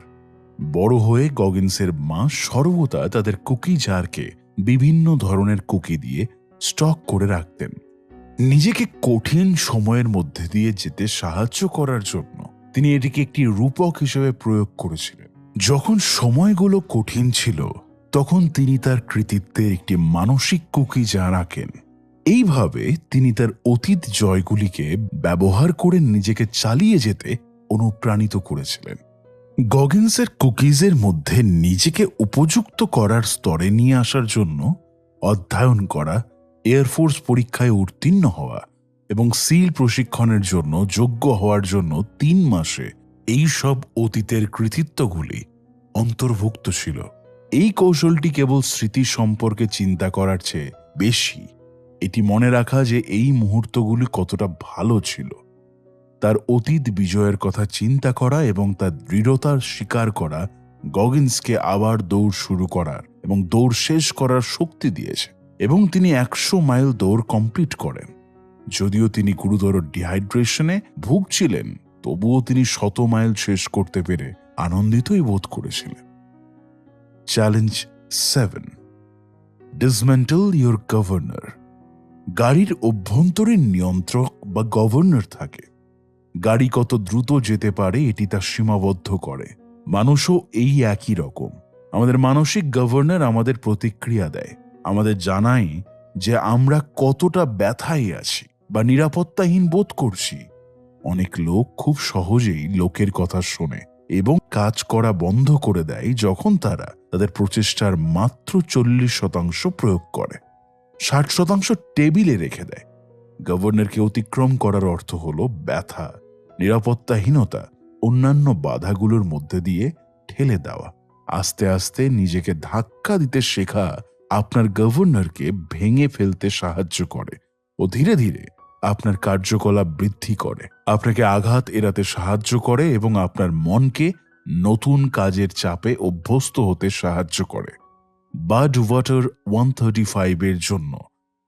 বড় হয়ে গগিন্সের মা সর্বদা তাদের কুকি জারকে বিভিন্ন ধরনের কুকি দিয়ে স্টক করে রাখতেন, নিজেকে কঠিন সময়ের মধ্যে দিয়ে যেতে সাহায্য করার জন্য। তিনি এটিকে একটি রূপক হিসেবে প্রয়োগ করেছিলেন। যখন সময়গুলো কঠিন ছিল, তখন তিনি তার কৃতিত্বের একটি মানসিক কুকি জার আঁকেন। এইভাবে তিনি তার অতীত জয়গুলিকে ব্যবহার করে নিজেকে চালিয়ে যেতে অনুপ্রাণিত করেছিলেন। গগিন্সের কুকিজের মধ্যে নিজেকে উপযুক্ত করার স্তরে নিয়ে আসার জন্য অধ্যয়ন করা, এয়ারফোর্স পরীক্ষায় উত্তীর্ণ হওয়া এবং সিল প্রশিক্ষণের জন্য যোগ্য হওয়ার জন্য 3 মাসে এই সব অতীতের কৃতিত্বগুলি অন্তর্ভুক্ত ছিল। এই কৌশলটি কেবল স্মৃতি সম্পর্কে চিন্তা করার চেয়ে বেশি এটি মনে রাখা যে এই মুহূর্তগুলি কতটা ভালো ছিল। তার অতীত বিজয়ের কথা চিন্তা করা এবং তার দৃঢ়তার স্বীকার করা গগিন্সকে আবার দৌড় শুরু করার এবং দৌড় শেষ করার শক্তি দিয়েছে, এবং তিনি 100 মাইল দৌড় কমপ্লিট করেন। যদিও তিনি গুরুতর ডিহাইড্রেশনে ভুগছিলেন, তবুও তিনি 100 মাইল শেষ করতে পেরে আনন্দিতই বোধ করেছিলেন। Challenge 7, dismantle your governor. গাড়ির অভ্যন্তরীণ নিয়ন্ত্রক বা গভর্নর থাকে। গাড়ি কত দ্রুত যেতে পারে এটি তা সীমাবদ্ধ করে। মানুষও এই একই রকম। আমাদের মানসিক গভর্নর আমাদের প্রতিক্রিয়া দেয়, আমাদের জানায় যে আমরা কতটা ব্যথায় আছি বা নিরাপত্তাহীন বোধ করছি। অনেক লোক খুব সহজেই লোকের কথা শোনে এবং কাজ করা বন্ধ করে দেয় যখন তারা তাদের প্রচেষ্টার মাত্র 40% প্রয়োগ করে। 60% টেবিলে রেখে দেয়। গভর্নরকে অতিক্রম করার অর্থ হল ব্যথা, নিরাপত্তাহীনতা, অন্যান্য বাধাগুলোর মধ্যে দিয়ে ঠেলে দেওয়া। আস্তে আস্তে নিজেকে ধাক্কা দিতে শেখা আপনার গভর্নরকে ভেঙে ফেলতে সাহায্য করে ও ধীরে ধীরে আপনার কার্যকলাপ বৃদ্ধি করে, আপনাকে আঘাত এড়াতে সাহায্য করে এবং আপনার মনকে নতুন কাজের চাপে অভ্যস্ত হতে সাহায্য করে। বাডওয়াটার 135 এর জন্য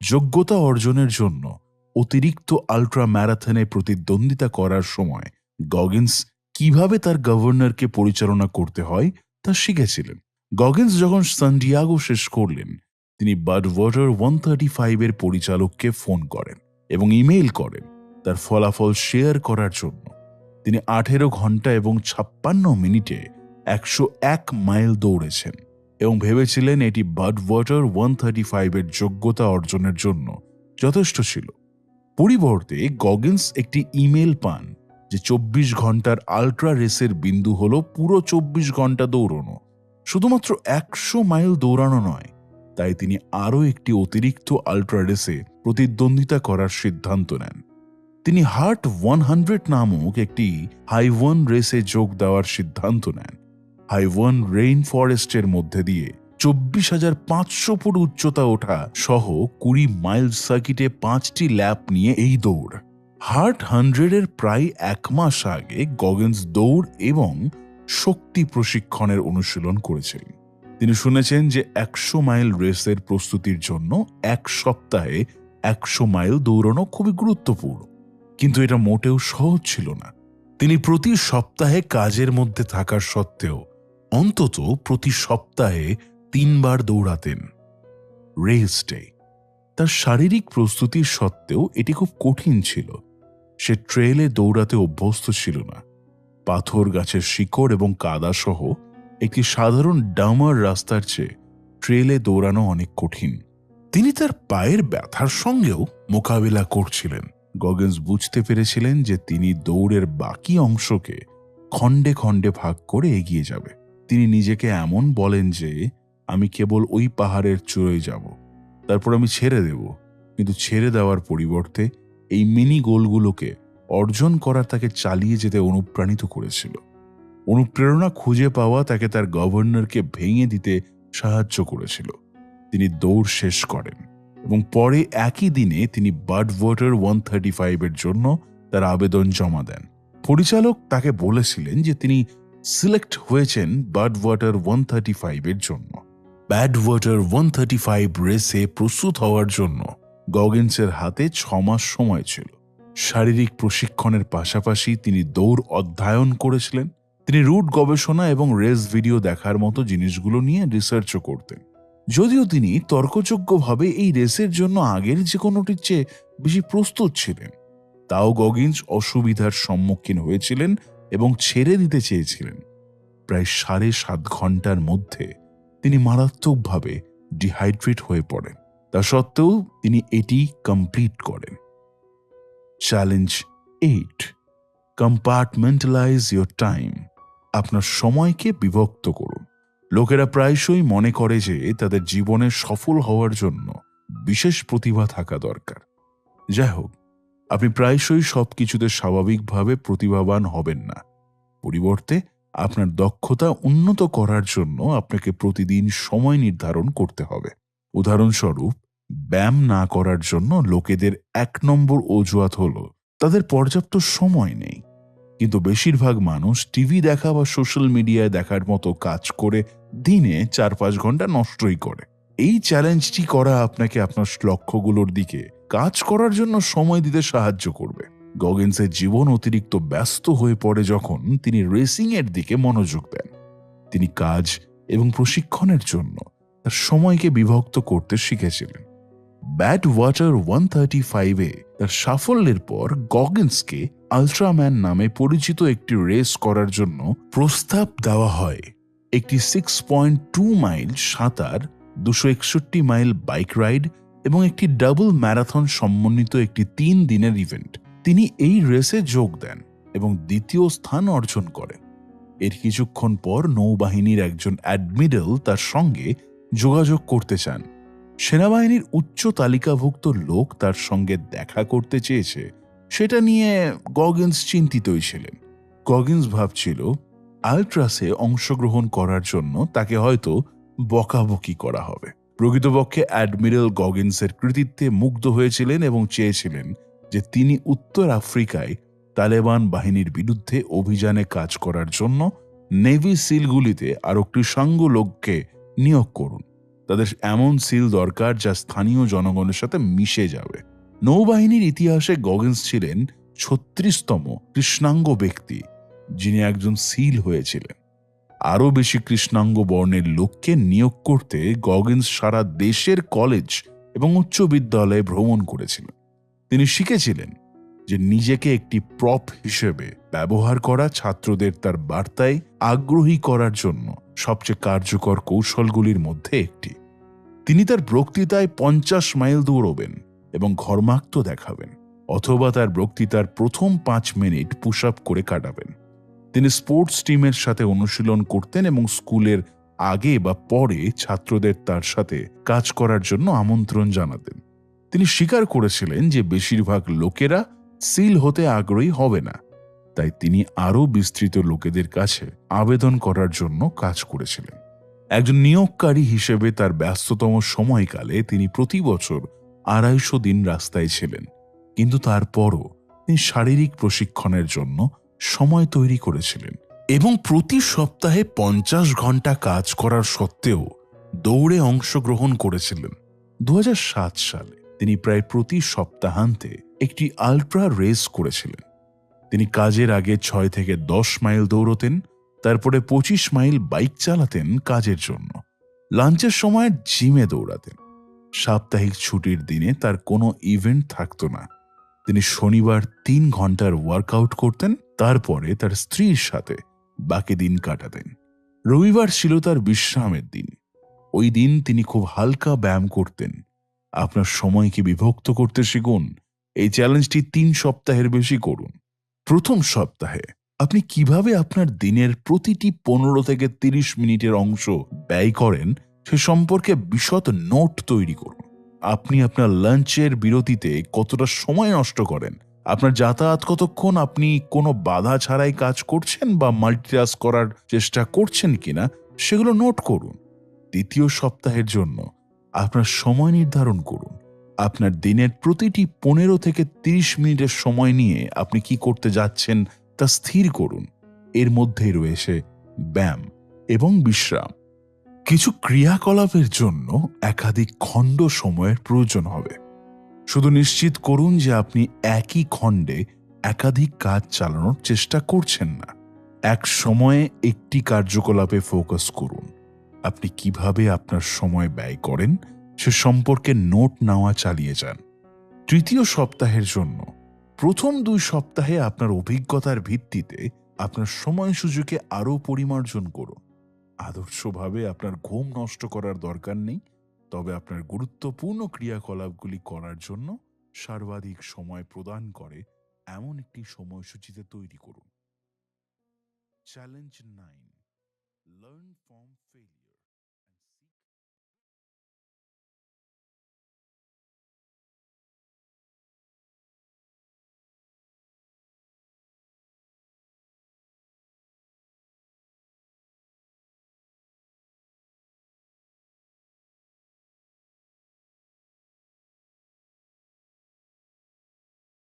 যোগ্যতা অর্জনের জন্য অতিরিক্ত আল্ট্রা ম্যারাথনে প্রতিদ্বন্দ্বিতা করার সময় গগিন্স কিভাবে তার গভর্নরকে পরিচালনা করতে হয় তা শিখেছিলেন। গগিন্স যখন সান্টিয়াগো শেষ করলেন, তিনি বাডওয়াটার 135 এর পরিচালককে ফোন করেন এবং ইমেইল করেন তার ফলাফল শেয়ার করার জন্য। তিনি 18 ঘন্টা এবং 56 মিনিটে 101 মাইল দৌড়েছেন এবং ভেবেছিলেন এটি বাডওয়াটার 135 এর যোগ্যতা অর্জনের জন্য যথেষ্ট ছিল। পরিবর্তে গগিন্স একটি ইমেল পান যে 24 ঘন্টার আল্ট্রা রেসের বিন্দু হল পুরো 24 ঘন্টা দৌড়ানো, শুধুমাত্র 100 মাইল দৌড়ানো নয়। তাই তিনি আরও একটি অতিরিক্ত আল্ট্রা রেসে প্রতিদ্বন্দ্বিতা করার সিদ্ধান্ত নেন। তিনি হার্ট 100 নামক একটি হাইওয়ান রেসে যোগ দেওয়ার সিদ্ধান্ত নেন। হাইওয়ান রেইন ফরেস্টের মধ্যে দিয়ে 24,500 ফুট উচ্চতা ওঠা সহ 20 মাইল সার্কিটে 5টি ল্যাপ নিয়ে এই দৌড়। হার্ট 100 এর প্রায় 1 মাস আগে গগিন্স দৌড় এবং শক্তি প্রশিক্ষণের অনুশীলন করেছিলেন। তিনি শুনেছেন যে 100 মাইল রেসের প্রস্তুতির জন্য 1 সপ্তাহে 100 মাইল দৌড়ানো খুবই গুরুত্বপূর্ণ, কিন্তু এটা মোটেও সহজ ছিল না। তিনি প্রতি সপ্তাহে কাজের মধ্যে থাকার সত্ত্বেও অন্তত প্রতি সপ্তাহে 3 বার দৌড়াতেন। Race day. তার শারীরিক প্রস্তুতির সত্ত্বেও এটি খুব কঠিন ছিল। সে ট্রেলে দৌড়াতে অভ্যস্ত ছিল না। পাথর, গাছের শিকড় এবং কাদা সহ একটি সাধারণ ডামার রাস্তার চেয়ে ট্রেলে দৌড়ানো অনেক কঠিন। তিনি তার পায়ের ব্যথার সঙ্গেও মোকাবিলা করছিলেন। গগিন্স বুঝতে পেরেছিলেন যে তিনি দৌড়ের বাকি অংশকে খণ্ডে খণ্ডে ভাগ করে এগিয়ে যাবে। তিনি নিজেকে এমন বলেন যে আমি কেবল ওই পাহাড়ের চূড়ায় যাব, তারপর আমি ছেড়ে দেব। কিন্তু ছেড়ে দেওয়ার পরিবর্তে এই মিনি গোলগুলোকে অর্জন করা তাকে চালিয়ে যেতে অনুপ্রাণিত করেছিল। অনুপ্রেরণা খুঁজে পাওয়া তাকে তার গভর্নরকে ভেঙে দিতে সাহায্য করেছিল। তিনি দৌড় শেষ করেন এবং পরে একই দিনে তিনি বাডওয়াটার 135 এর জন্য তার আবেদন জমা দেন। পরিচালক তাকে বলেছিলেন যে তিনি সিলেক্ট হয়েছেন বাডওয়াটার 135 এর জন্য। বাডওয়াটার 135 রেসে প্রস্তুত হওয়ার জন্য গগিন্সের হাতে 6 মাস সময় ছিল। শারীরিক প্রশিক্ষণের পাশাপাশি তিনি দৌড় অধ্যয়ন করেছিলেন। তিনি রুট গবেষণা এবং রেস ভিডিও দেখার মতো জিনিসগুলো নিয়ে রিসার্চও করতেন। যদিও তিনি তর্কযোগ্যভাবে এই রেসের জন্য আগের যে কোনোটির চেয়ে বেশি প্রস্তুত ছিলেন, তাও গগিন্স অসুবিধার সম্মুখীন হয়েছিলেন এবং ছেড়ে দিতে চেয়েছিলেন। প্রায় 7.5 ঘন্টার মধ্যে তিনি মারাত্মকভাবে ডিহাইড্রেট হয়ে পড়েন। তা সত্ত্বেও তিনি এটি কমপ্লিট করেন। Challenge 8, compartmentalize your time. আপনার সময়কে বিভক্ত করুন। লোকেরা প্রায়শই মনে করে যে তাদের জীবনে সফল হওয়ার জন্য বিশেষ প্রতিভা থাকা দরকার। যাই হোক, আপনি প্রায়শই সবকিছুতে স্বাভাবিকভাবে প্রতিভাবান হবেন না। পরিবর্তে আপনার দক্ষতা উন্নত করার জন্য আপনাকে প্রতিদিন সময় নির্ধারণ করতে হবে। উদাহরণস্বরূপ, ব্যায়াম না করার জন্য লোকেদের 1 নম্বর অজুহাত হলো তাদের পর্যাপ্ত সময় নেই। কিন্তু বেশিরভাগ মানুষ টিভি দেখা বা সোশ্যাল মিডিয়ায় দেখার মতো কাজ করে দিনে 4-5 ঘন্টা নষ্টই করে। এই চ্যালেঞ্জটি করা আপনাকে আপনার লক্ষ্যগুলোর দিকে কাজ করার জন্য সময় দিতে সাহায্য করবে। গগিন্সের জীবন অতিরিক্ত ব্যস্ত হয়ে পড়ে যখন তিনি রেসিং এর দিকে মনোযোগ দেন। তিনি কাজ এবং প্রশিক্ষণের জন্য তার সময়কে বিভক্ত করতে শিখেছিলেন। ব্যাড ওয়াটার 135-এ তার সাফল্যের পর গগিন্সকে আল্ট্রাম্যান নামে পরিচিত একটি রেস করার জন্য প্রস্তাব দেওয়া হয়। একটি 6.2 মাইল সাঁতার, 261 মাইল বাইক রাইড এবং একটি ডাবল ম্যারাথন সমন্বিত একটি 3 দিনের ইভেন্ট। তিনি এই রেসে যোগ দেন এবং দ্বিতীয় স্থান অর্জন করেন। এর কিছুক্ষণ পর নৌবাহিনীর একজন অ্যাডমিরাল তার সঙ্গে যোগাযোগ করতে চান। সেনাবাহিনীর উচ্চ তালিকাভুক্ত লোক তার সঙ্গে দেখা করতে চেয়েছে, সেটা নিয়ে গগিন্স চিন্তিতই ছিলেন। গগিন্স ভাবছিল আল্ট্রাসে অংশগ্রহণ করার জন্য তাকে হয়তো বকাবকি করা হবে। প্রকৃতপক্ষে অ্যাডমিরাল গগিন্সের কৃতিত্বে মুগ্ধ হয়েছিলেন এবং চেয়েছিলেন যে তিনি উত্তর আফ্রিকায় তালেবান বাহিনীর বিরুদ্ধে অভিযানে কাজ করার জন্য নেভি সিলগুলিতে আরও কৃষাঙ্গ লোককে নিয়োগ করুন। তাদের এমন সিল দরকার যা স্থানীয় জনগণের সাথে মিশে যাবে। নৌবাহিনীর ইতিহাসে গগিন্স ছিলেন 36তম কৃষ্ণাঙ্গ ব্যক্তি যিনি একজন সিল হয়েছিলেন। আরও বেশি কৃষ্ণাঙ্গ বর্ণের লোককে নিয়োগ করতে গগিন্স সারা দেশের কলেজ এবং উচ্চ বিদ্যালয়ে ভ্রমণ করেছিলেন। তিনি শিখেছিলেন যে নিজেকে একটি প্রপ হিসেবে ব্যবহার করা ছাত্রদের তার বার্তায় আগ্রহী করার জন্য সবচেয়ে কার্যকর কৌশলগুলির মধ্যে একটি। তিনি তার বক্তৃতায় 50 মাইল দৌড়বেন এবং ঘর্মাক্ত দেখাবেন, অথবা তার বক্তৃতার প্রথম 5 মিনিট পুশ আপ করে কাটাবেন। তিনি স্পোর্টস টিমের সাথে অনুশীলন করতেন এবং স্কুলের আগে বা পরে ছাত্রদের তার সাথে কাজ করার জন্য আমন্ত্রণ জানাতেন। তিনি স্বীকার করেছিলেন যে বেশিরভাগ লোকেরা সিল হতে আগ্রহী হবে না, তাই তিনি আরও বিস্তৃত লোকেদের কাছে আবেদন করার জন্য কাজ করেছিলেন। একজন নিয়োগকারী হিসেবে তার ব্যস্ততম সময়কালে তিনি প্রতি বছর 250 দিন রাস্তায় ছিলেন, কিন্তু তারপরও তিনি শারীরিক প্রশিক্ষণের জন্য সময় তৈরি করেছিলেন এবং প্রতি সপ্তাহে 50 ঘন্টা কাজ করার সত্ত্বেও দৌড়ে অংশগ্রহণ করেছিলেন। 2007 সালে তিনি প্রায় প্রতি সপ্তাহান্তে একটি আল্ট্রা রেস করেছিলেন। তিনি কাজের আগে 6 থেকে 10 মাইল দৌড়তেন, তারপরে 25 মাইল বাইক চালাতেন কাজের জন্য, লাঞ্চের সময় জিমে দৌড়াতেন। সাপ্তাহিক ছুটির দিনে তার কোনো ইভেন্ট থাকতো না। তিনি শনিবার 3 ঘন্টার ওয়ার্কআউট করতেন, তারপরে তার স্ত্রীর সাথে বাকি দিন কাটাতেন। রবিবার ছিল তার বিশ্রামের দিন। ওই দিন তিনি খুব হালকা ব্যায়াম করতেন। আপনার সময়কে বিভক্ত করতে শিখুন। এই চ্যালেঞ্জটি 3 সপ্তাহের বেশি করুন। প্রথম সপ্তাহে আপনি কিভাবে আপনার দিনের প্রতিটি 15 থেকে 30 মিনিটের অংশ ব্যয় করেন সে সম্পর্কে বিশদ নোট তৈরি করুন। আপনি আপনার লাঞ্চের বিরতিতে কতটা সময় নষ্ট করেন, আপনার যাতায়াত কতক্ষণ, আপনি কোনো বাধা ছাড়াই কাজ করছেন বা মাল্টিটাস্ক করার চেষ্টা করছেন কিনা সেগুলো নোট করুন। দ্বিতীয় সপ্তাহের জন্য আপনার সময় নির্ধারণ করুন। আপনার দিনের প্রতিটি 15 থেকে 30 মিনিটের সময় নিয়ে আপনি কি করতে যাচ্ছেন তা স্থির করুন। এর মধ্যেই রয়েছে ব্যায়াম এবং বিশ্রাম। কিছু ক্রিয়াকলাপের জন্য একাধিক খণ্ড সময়ের প্রয়োজন হবে। শুধু নিশ্চিত করুন যে আপনি একই খণ্ডে একাধিক কাজ চালানোর চেষ্টা করছেন না। এক সময়ে একটি কার্যকলাপে ফোকাস করুন। আপনি কিভাবে আপনার সময় ব্যয় করেন সে সম্পর্কে নোট নেওয়া চালিয়ে যান। তৃতীয় সপ্তাহের জন্য প্রথম 2 সপ্তাহে আপনার অভিজ্ঞতার ভিত্তিতে আপনার সময়সূচিকে আরও পরিমার্জন করুন। আদর্শভাবে আপনার ঘুম নষ্ট করার দরকার নেই, তবে আপনার গুরুত্বপূর্ণ ক্রিয়াকলাপগুলি করার জন্য সর্বাধিক সময় প্রদান করে এমন একটি সময়সূচিতে তৈরি করুন। Challenge 9: learn from failure.